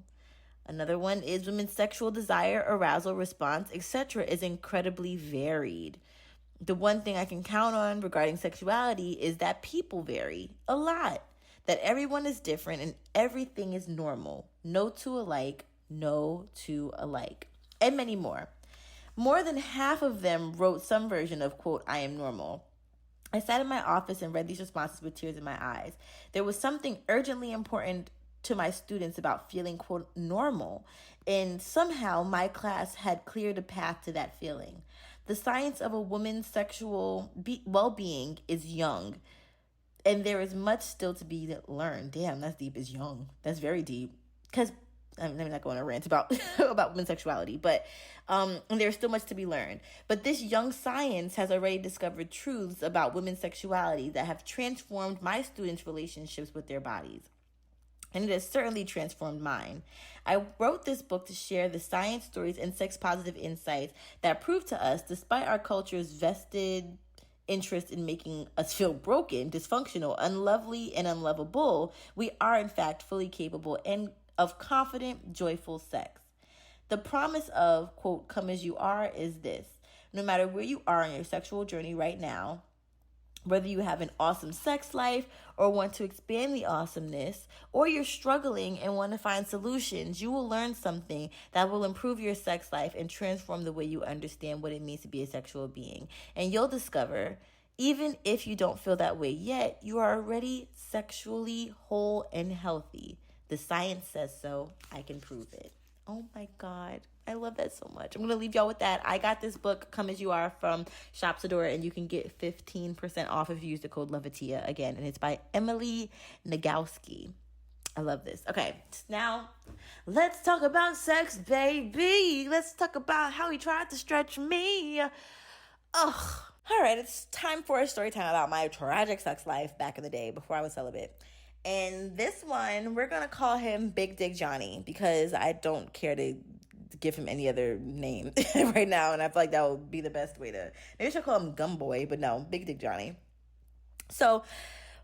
Another one is women's sexual desire, arousal, response, etc. is incredibly varied. The one thing I can count on regarding sexuality is that people vary a lot, that everyone is different and everything is normal. No two alike, no two alike, and many more. More than half of them wrote some version of, quote, I am normal. I sat in my office and read these responses with tears in my eyes. There was something urgently important to my students about feeling, quote, normal. And somehow my class had cleared a path to that feeling. The science of a woman's sexual well-being is young. And there is much still to be learned. Damn, that's deep, is young. That's very deep. Because I'm not going to rant about women's sexuality, but there's still much to be learned. But this young science has already discovered truths about women's sexuality that have transformed my students' relationships with their bodies. And it has certainly transformed mine. I wrote this book to share the science, stories, and sex-positive insights that prove to us, despite our culture's vested interest in making us feel broken, dysfunctional, unlovely, and unlovable, we are in fact fully capable and of confident, joyful sex. The promise of, quote, come as you are is this. No matter where you are in your sexual journey right now, whether you have an awesome sex life or want to expand the awesomeness, or you're struggling and want to find solutions, you will learn something that will improve your sex life and transform the way you understand what it means to be a sexual being. And you'll discover, even if you don't feel that way yet, you are already sexually whole and healthy. The science says so. I can prove it. Oh my God. I love that so much. I'm going to leave y'all with that. I got this book, Come As You Are, from Shopsadora, and you can get 15% off if you use the code LOVATIA again. And it's by Emily Nagowski. I love this. Okay, now let's talk about sex, baby. Let's talk about how he tried to stretch me. Ugh. All right, it's time for a story time about my tragic sex life back in the day before I was celibate. And this one, we're going to call him Big Dick Johnny because I don't care to give him any other name right now. And I feel like that would be the best way to, maybe I should call him Gumboy, but no, Big Dick Johnny. So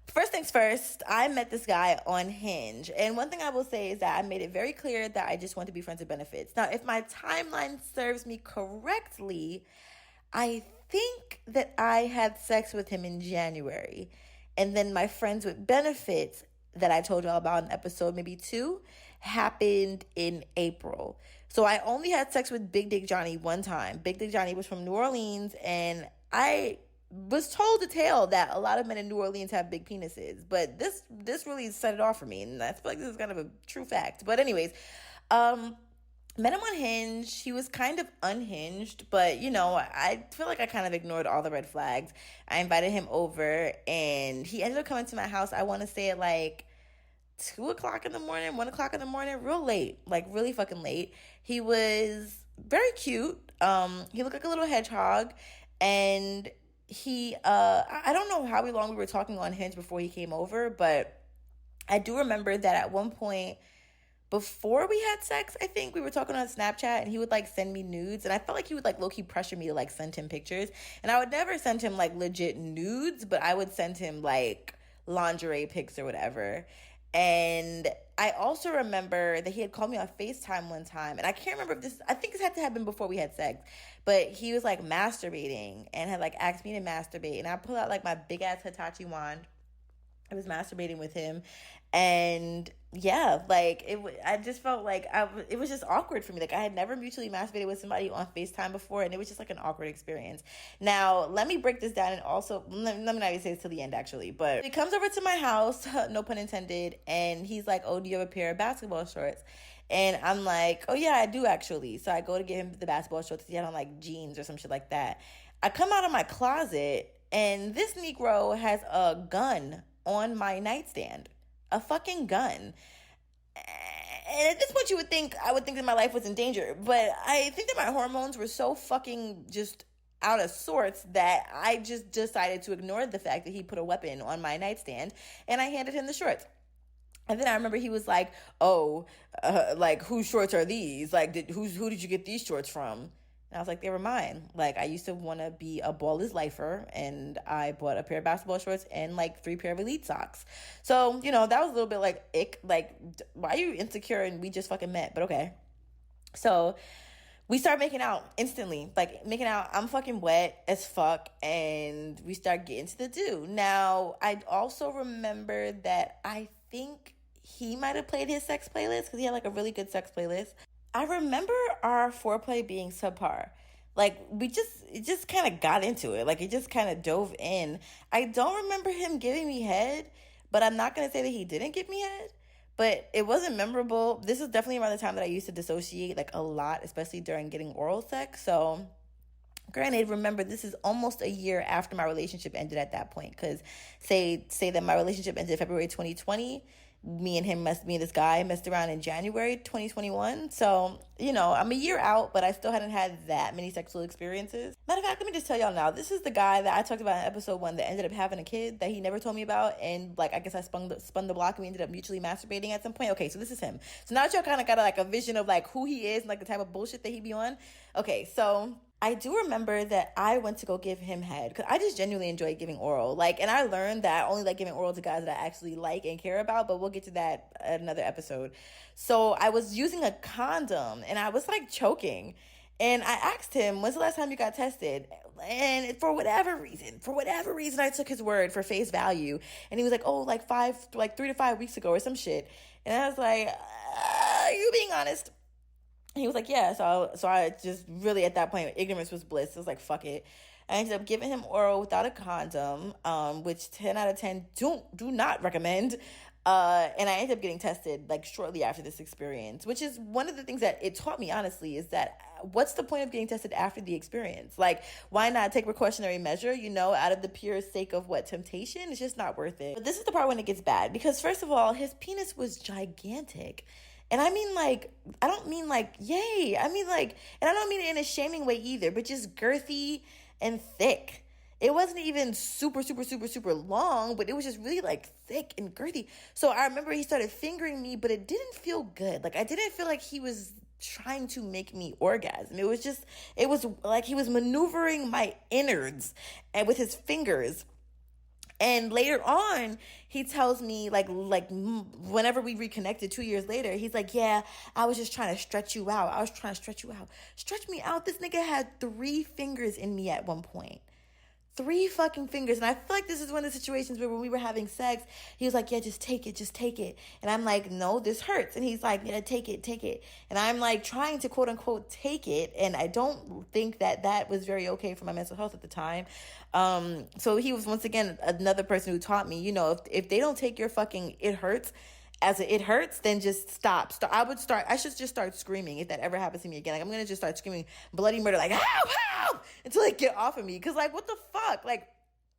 first things first, I met this guy on Hinge. And one thing I will say is that I made it very clear that I just want to be friends with benefits. Now, if my timeline serves me correctly, I think that I had sex with him in January. And then my friends with benefits that I told y'all about in episode maybe 2 happened in April. So I only had sex with Big Dick Johnny one time. Big Dick Johnny was from New Orleans, and I was told to tell that a lot of men in New Orleans have big penises. But this really set it off for me, and I feel like this is kind of a true fact. But anyways, Met him on Hinge. He was kind of unhinged, but you know, I feel like I kind of ignored all the red flags. I invited him over, and he ended up coming to my house. I want to say at like 2 o'clock in the morning, 1 o'clock in the morning, real late, like really fucking late. He was very cute. He looked like a little hedgehog, and I don't know how long we were talking on Hinge before he came over, but I do remember that at one point before we had sex, I think we were talking on Snapchat, and he would like send me nudes, and I felt like he would like low-key pressure me to like send him pictures. And I would never send him like legit nudes, but I would send him like lingerie pics or whatever. And I also remember that he had called me on FaceTime one time, and I can't remember if this, I think this had to happen before we had sex, but he was like masturbating and had like asked me to masturbate, and I pulled out like my big ass Hitachi wand. I was masturbating with him, and yeah, like I just felt like it was just awkward for me. Like I had never mutually masturbated with somebody on FaceTime before, and it was just like an awkward experience. Now, let me break this down, and also let me not even say this till the end actually, but he comes over to my house, no pun intended, and he's like, "Oh, do you have a pair of basketball shorts?" And I'm like, "Oh yeah, I do actually." So I go to get him the basketball shorts. He had on like jeans or some shit like that. I come out of my closet, and this Negro has a gun on my nightstand, a fucking gun. And at this point I would think that my life was in danger, but I think that my hormones were so fucking just out of sorts that I just decided to ignore the fact that he put a weapon on my nightstand, and I handed him the shorts. And then I remember he was like, "Oh, like whose shorts are these? Like, who did you get these shorts from?" And I was like, "They were mine. Like, I used to want to be a ballless lifer, and I bought a pair of basketball shorts and like 3 pair of elite socks." So, you know, that was a little bit like, ick. Like, why are you insecure and we just fucking met? But okay. So we start making out instantly. Like, making out, I'm fucking wet as fuck, and we start getting to the do. Now, I also remember that I think he might have played his sex playlist, because he had like a really good sex playlist. I remember our foreplay being subpar. Like, it just kind of got into it. Like, it just kind of dove in. I don't remember him giving me head, but I'm not going to say that he didn't give me head. But it wasn't memorable. This is definitely around the time that I used to dissociate, like, a lot, especially during getting oral sex. So, granted, remember, this is almost a year after my relationship ended at that point. Because say that my relationship ended February 2020. Me and this guy messed around in January 2021. So, you know, I'm a year out, but I still hadn't had that many sexual experiences. Matter of fact, let me just tell y'all now, this is the guy that I talked about in episode 1 that ended up having a kid that he never told me about. And like, I guess I spun the block, and we ended up mutually masturbating at some point. Okay, so this is him. So now that y'all kind of got like a vision of like who he is and like the type of bullshit that he be on. Okay, so I do remember that I went to go give him head, because I just genuinely enjoy giving oral. Like, and I learned that I only like giving oral to guys that I actually like and care about, but we'll get to that at another episode. So I was using a condom, and I was like choking. And I asked him, "When's the last time you got tested?" And for whatever reason, I took his word for face value. And he was like, "Oh, like 3 to 5 weeks ago," or some shit. And I was like, "Are you being honest?" He was like, "Yeah." So I just really, at that point, ignorance was bliss. I was like, fuck it. I ended up giving him oral without a condom, which 10 out of 10 do not recommend. And I ended up getting tested like shortly after this experience, which is one of the things that it taught me, honestly, is that what's the point of getting tested after the experience? Like, why not take precautionary measure, you know, out of the pure sake of temptation? It's just not worth it. But this is the part when it gets bad, because first of all, his penis was gigantic. And I mean, like, I don't mean like, yay. I mean, like, and I don't mean it in a shaming way either, but just girthy and thick. It wasn't even super, super, super, super long, but it was just really like thick and girthy. So I remember he started fingering me, but it didn't feel good. Like, I didn't feel like he was trying to make me orgasm. It was like he was maneuvering my innards and with his fingers. And later on, he tells me, like whenever we reconnected 2 years later, he's like, "Yeah, I was just trying to stretch you out. I was trying to stretch you out." Stretch me out? This nigga had 3 fingers in me at one point. 3 fucking fingers. And I feel like this is one of the situations where when we were having sex, he was like, "Yeah, just take it. And I'm like, "No, this hurts." And he's like, "Yeah, take it. And I'm like trying to quote unquote take it. And I don't think that was very okay for my mental health at the time. So he was once again another person who taught me, you know, if they don't take your fucking "it hurts" it hurts, then just stop. I should just start screaming if that ever happens to me again. Like, I'm going to just start screaming bloody murder, like, help, help, until they get off of me. Because, like, what the fuck? Like,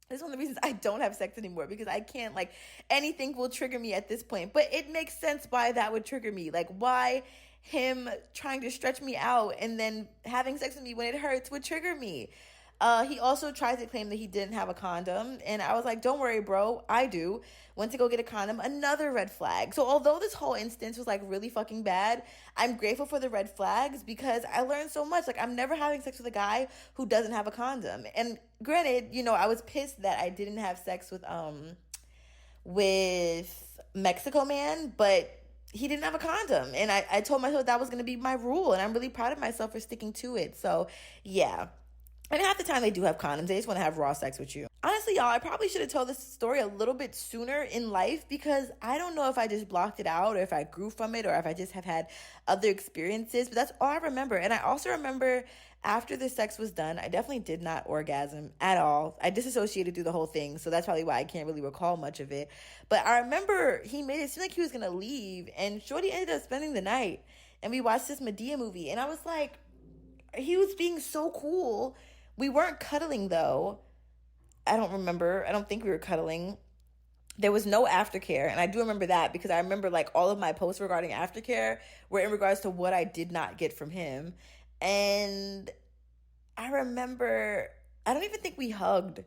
that's one of the reasons I don't have sex anymore, because I can't, like, anything will trigger me at this point. But it makes sense why that would trigger me. Like, why him trying to stretch me out and then having sex with me when it hurts would trigger me. He also tried to claim that he didn't have a condom, and I was like, don't worry, bro, I do. Went to go get a condom, another red flag. So although this whole instance was, like, really fucking bad, I'm grateful for the red flags because I learned so much. Like, I'm never having sex with a guy who doesn't have a condom. And granted, you know, I was pissed that I didn't have sex with Mexico Man, but he didn't have a condom, and I told myself that was going to be my rule, and I'm really proud of myself for sticking to it. So yeah. And half the time they do have condoms. They just want to have raw sex with you. Honestly, y'all, I probably should have told this story a little bit sooner in life, because I don't know if I just blocked it out or if I grew from it or if I just have had other experiences. But that's all I remember. And I also remember after the sex was done, I definitely did not orgasm at all. I disassociated through the whole thing. So that's probably why I can't really recall much of it. But I remember he made it seem like he was going to leave. And Shorty ended up spending the night. And we watched this Medea movie. And I was like, he was being so cool. We weren't cuddling, though. I don't remember. I don't think we were cuddling. There was no aftercare, and I do remember that because I remember, like, all of my posts regarding aftercare were in regards to what I did not get from him. And I remember, I don't even think we hugged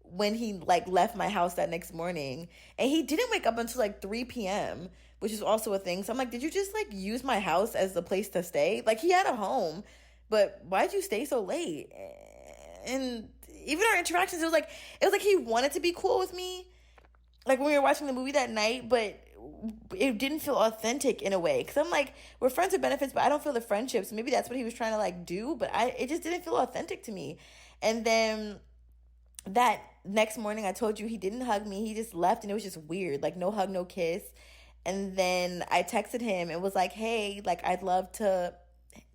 when he, like, left my house that next morning. And he didn't wake up until, like, 3 p.m., which is also a thing. So I'm like, did you just, like, use my house as the place to stay? Like, he had a home, but why'd you stay so late? And even our interactions, it was like he wanted to be cool with me, like when we were watching the movie that night, but it didn't feel authentic in a way, because I'm like, we're friends with benefits, but I don't feel the friendship. So maybe that's what he was trying to, like, do, but it just didn't feel authentic to me. And then that next morning, I told you, he didn't hug me. He just left, and it was just weird, like, no hug, no kiss. And then I texted him and was like, hey, like, I'd love to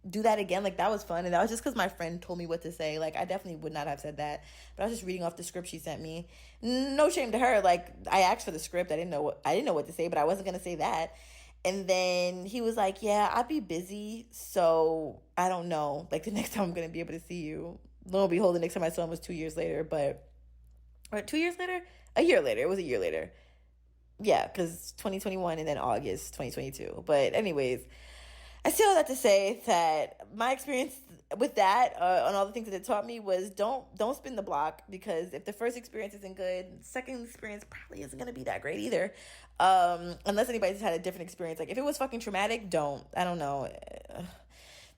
do that again. Like, that was fun. And that was just because my friend told me what to say. Like, I definitely would not have said that, but I was just reading off the script she sent me. No shame to her. Like, I asked for the script. I didn't know what to say, but I wasn't gonna say that. And then he was like, yeah, I'd be busy, so I don't know, like, the next time I'm gonna be able to see you. Lo and behold, the next time I saw him was 2 years later. Or 2 years later, a year later. It was a year later. Yeah, because 2021 and then August 2022. But anyways, I still have to say that my experience with that, on all the things that it taught me, was don't spin the block, because if the first experience isn't good, second experience probably isn't going to be that great either. Unless anybody's had a different experience. Like, if it was fucking traumatic, don't. I don't know.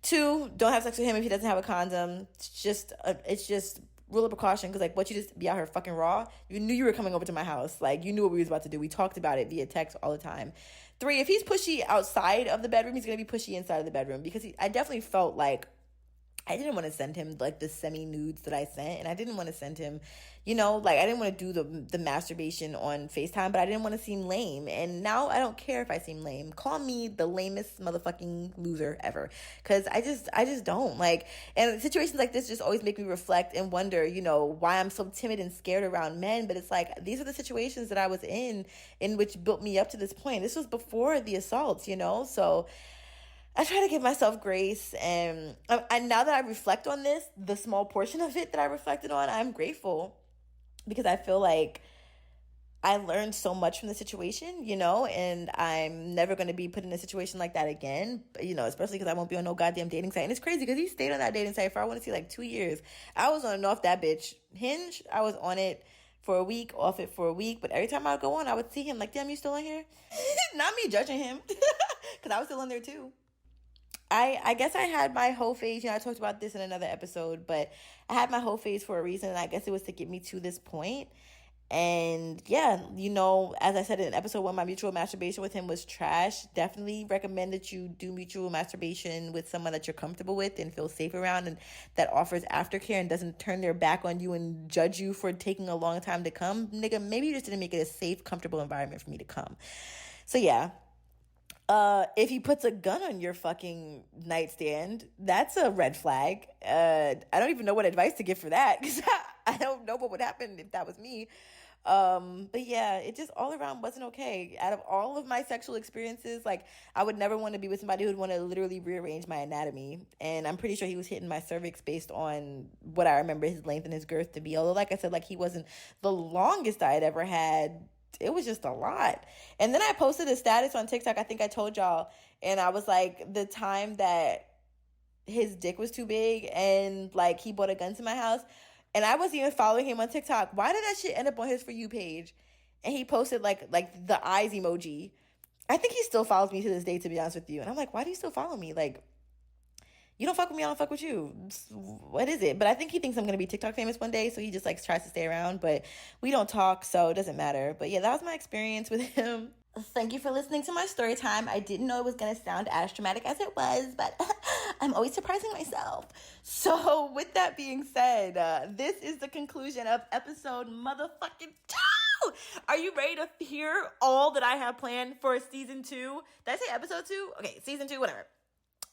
2, don't have sex with him if he doesn't have a condom. It's just rule of precaution, because, like, what, you just be out here fucking raw? You knew you were coming over to my house. Like, you knew what we was about to do. We talked about it via text all the time. 3, if he's pushy outside of the bedroom, he's going to be pushy inside of the bedroom, because I definitely felt like I didn't want to send him, like, the semi-nudes that I sent, and I didn't want to send him, you know, like, I didn't want to do the masturbation on FaceTime, but I didn't want to seem lame. And now I don't care if I seem lame. Call me the lamest motherfucking loser ever, because I just don't. Like, and situations like this just always make me reflect and wonder, you know, why I'm so timid and scared around men. But it's like, these are the situations that I was in which built me up to this point. This was before the assaults, you know? So I try to give myself grace, and now that I reflect on this, the small portion of it that I reflected on, I'm grateful, because I feel like I learned so much from the situation, you know, and I'm never going to be put in a situation like that again, you know, especially because I won't be on no goddamn dating site. And it's crazy because he stayed on that dating site for, I want to see, like 2 years. I was on and off that bitch. Hinge, I was on it for a week, off it for a week, but every time I would go on, I would see him like, damn, you still on here? Not me judging him, because I was still on there too. I guess I had my whole phase, you know, I talked about this in another episode, but I had my whole phase for a reason, and I guess it was to get me to this point. And yeah, you know, as I said in episode 1, my mutual masturbation with him was trash. Definitely recommend that you do mutual masturbation with someone that you're comfortable with and feel safe around, and that offers aftercare and doesn't turn their back on you and judge you for taking a long time to come. Nigga, maybe you just didn't make it a safe, comfortable environment for me to come. So yeah. If he puts a gun on your fucking nightstand, that's a red flag. I don't even know what advice to give for that, because I don't know what would happen if that was me. But yeah, it just all around wasn't okay. Out of all of my sexual experiences, like I would never want to be with somebody who'd want to literally rearrange my anatomy. And I'm pretty sure he was hitting my cervix based on what I remember his length and his girth to be. Although, like I said, like he wasn't the longest I had ever had. It was just a lot. And then I posted a status on TikTok, I think I told y'all, and I was like, the time that his dick was too big and like he brought a gun to my house, and I wasn't even following him on TikTok. Why did that shit end up on his For You page? And he posted like the eyes emoji. I think he still follows me to this day, to be honest with you. And I'm like, why do you still follow me? Like, you don't fuck with me, I don't fuck with you. What is it? But I think he thinks I'm going to be TikTok famous one day, so he just like tries to stay around. But we don't talk, so it doesn't matter. But yeah, that was my experience with him. Thank you for listening to my story time. I didn't know it was going to sound as dramatic as it was, but I'm always surprising myself. So with that being said, this is the conclusion of episode motherfucking 2. Are you ready to hear all that I have planned for season 2? Did I say episode 2? Okay, season 2, whatever.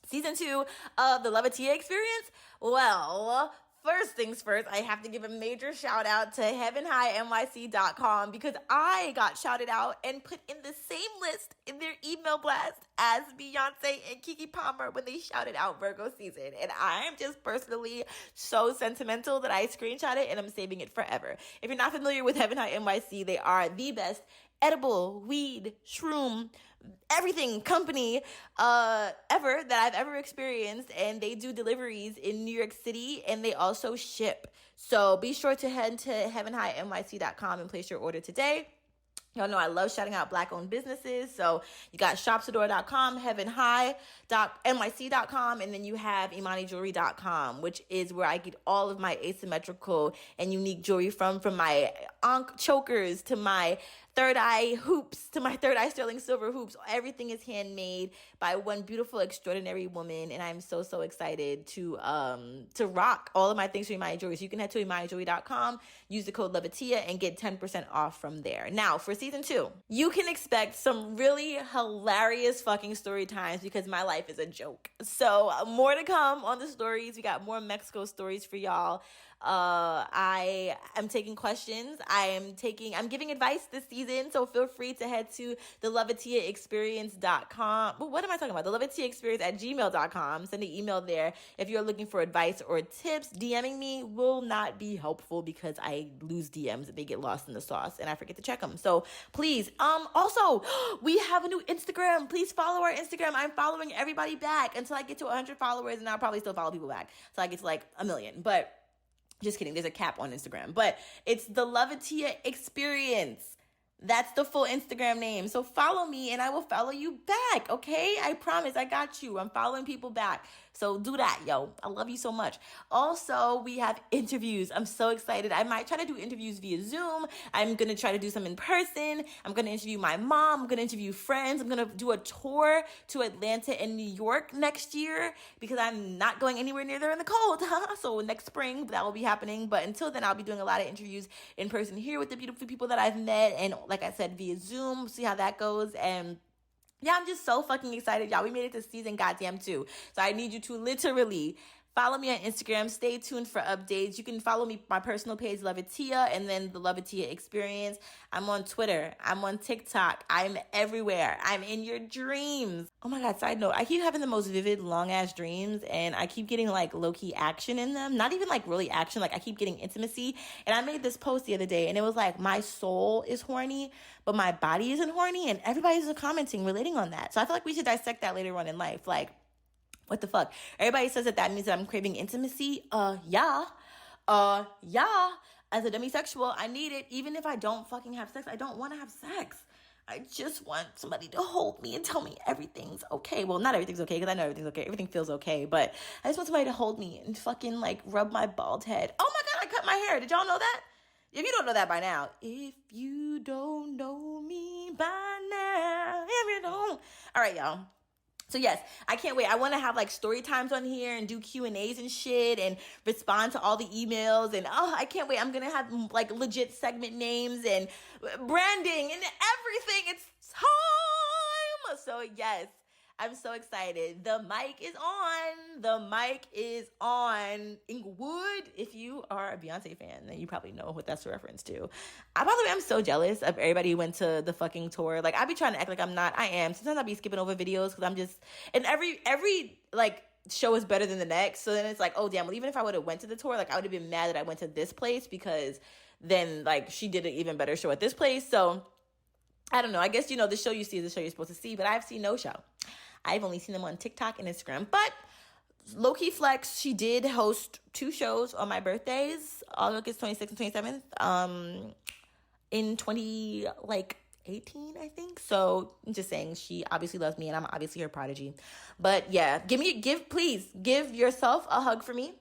Season 2 of the Love a Tia experience? Well, first things first, I have to give a major shout out to heavenhighnyc.com because I got shouted out and put in the same list in their email blast as Beyonce and Keke Palmer when they shouted out Virgo season. And I'm just personally so sentimental that I screenshot it and I'm saving it forever. If you're not familiar with Heaven High NYC, they are the best edible weed, shroom, everything company ever that I've ever experienced, and they do deliveries in New York City and they also ship. So be sure to head to heavenhighnyc.com and place your order today. Y'all know I love shouting out Black-owned businesses. So you got shopsadora.com, heavenhigh.nyc.com, and then you have imanijewelry.com, which is where I get all of my asymmetrical and unique jewelry from my Ankh chokers to my third eye hoops, to my third eye sterling silver hoops. Everything is handmade by one beautiful, extraordinary woman, and I'm so, so excited to rock all of my things from Imani Jewelry. So you can head to imanijewelry.com, use the code LOVEATIA, and get 10% off from there. Now, for season 2, you can expect some really hilarious fucking story times because my life is a joke. So more to come on the stories. We got more Mexico stories for y'all. I am taking questions. I'm giving advice this season, so feel free to head to theloveatiaexperience.com. Well, what am I talking about? theloveatiaexperience@gmail.com. Send an email there if you're looking for advice or tips. DMing me will not be helpful because I lose DMs and they get lost in the sauce and I forget to check them. So please, also, we have a new Instagram. Please follow our Instagram. I'm following everybody back until I get to 100 followers, and I'll probably still follow people back till I get to like 1 million. But just kidding. There's a cap on Instagram. But it's the Love a Tia Experience. That's the full Instagram name. So follow me and I will follow you back, okay? I promise. I got you. I'm following people back. So do that, yo. I love you so much. Also, we have interviews. I'm so excited. I might try to do interviews via Zoom. I'm going to try to do some in person. I'm going to interview my mom. I'm going to interview friends. I'm going to do a tour to Atlanta and New York next year because I'm not going anywhere near there in the cold. So next spring, that will be happening. But until then, I'll be doing a lot of interviews in person here with the beautiful people that I've met. And like I said, via Zoom, see how that goes. And yeah, I'm just so fucking excited, y'all. We made it to season goddamn 2. So I need you to literally follow me on Instagram. Stay tuned for updates. You can follow me, my personal page, Love It Tia, and then the Love It Tia Experience. I'm on Twitter. I'm on TikTok. I'm everywhere. I'm in your dreams. Oh my God, side note, I keep having the most vivid, long-ass dreams, and I keep getting, like, low-key action in them. Not even, like, really action. Like, I keep getting intimacy. And I made this post the other day, and it was like, my soul is horny, but my body isn't horny, and everybody's commenting, relating on that. So I feel like we should dissect that later on in life. Like, what the fuck? Everybody says that means that I'm craving intimacy. Yeah. As a demisexual, I need it. Even if I don't fucking have sex, I don't want to have sex. I just want somebody to hold me and tell me everything's okay. Well, not everything's okay, because I know everything's okay. Everything feels okay, but I just want somebody to hold me and fucking, like, rub my bald head. Oh my God, I cut my hair. Did y'all know that? If you don't know that by now, if you don't know me by now, if you don't. All right, y'all. So yes, I can't wait. I want to have like story times on here and do Q&As and shit and respond to all the emails. And I can't wait. I'm going to have like legit segment names and branding and everything. It's time. So yes, I'm so excited. The mic is on. The mic is on. Inglewood, if you are a Beyonce fan, then you probably know what that's a reference to. By the way, I'm so jealous of everybody who went to the fucking tour. Like, I be trying to act like I'm not. I am. Sometimes I be skipping over videos because I'm just, and every like, show is better than the next. So then it's like, oh damn, well, even if I would have went to the tour, like I would have been mad that I went to this place because then like she did an even better show at this place. So I don't know. I guess, you know, the show you see is the show you're supposed to see, but I've seen no show. I've only seen them on TikTok and Instagram. But low-key flex, she did host 2 shows on my birthdays, August 26th and 27th, in 2018, I think. So I'm just saying, she obviously loves me and I'm obviously her prodigy. But yeah, please give yourself a hug for me.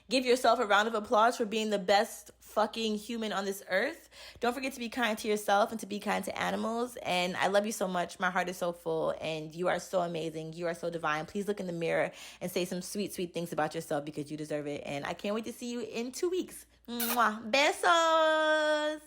Give yourself a round of applause for being the best fucking human on this earth. Don't forget to be kind to yourself and to be kind to animals. And I love you so much. My heart is so full and you are so amazing. You are so divine. Please look in the mirror and say some sweet, sweet things about yourself because you deserve it. And I can't wait to see you in 2 weeks. Mwah. Besos.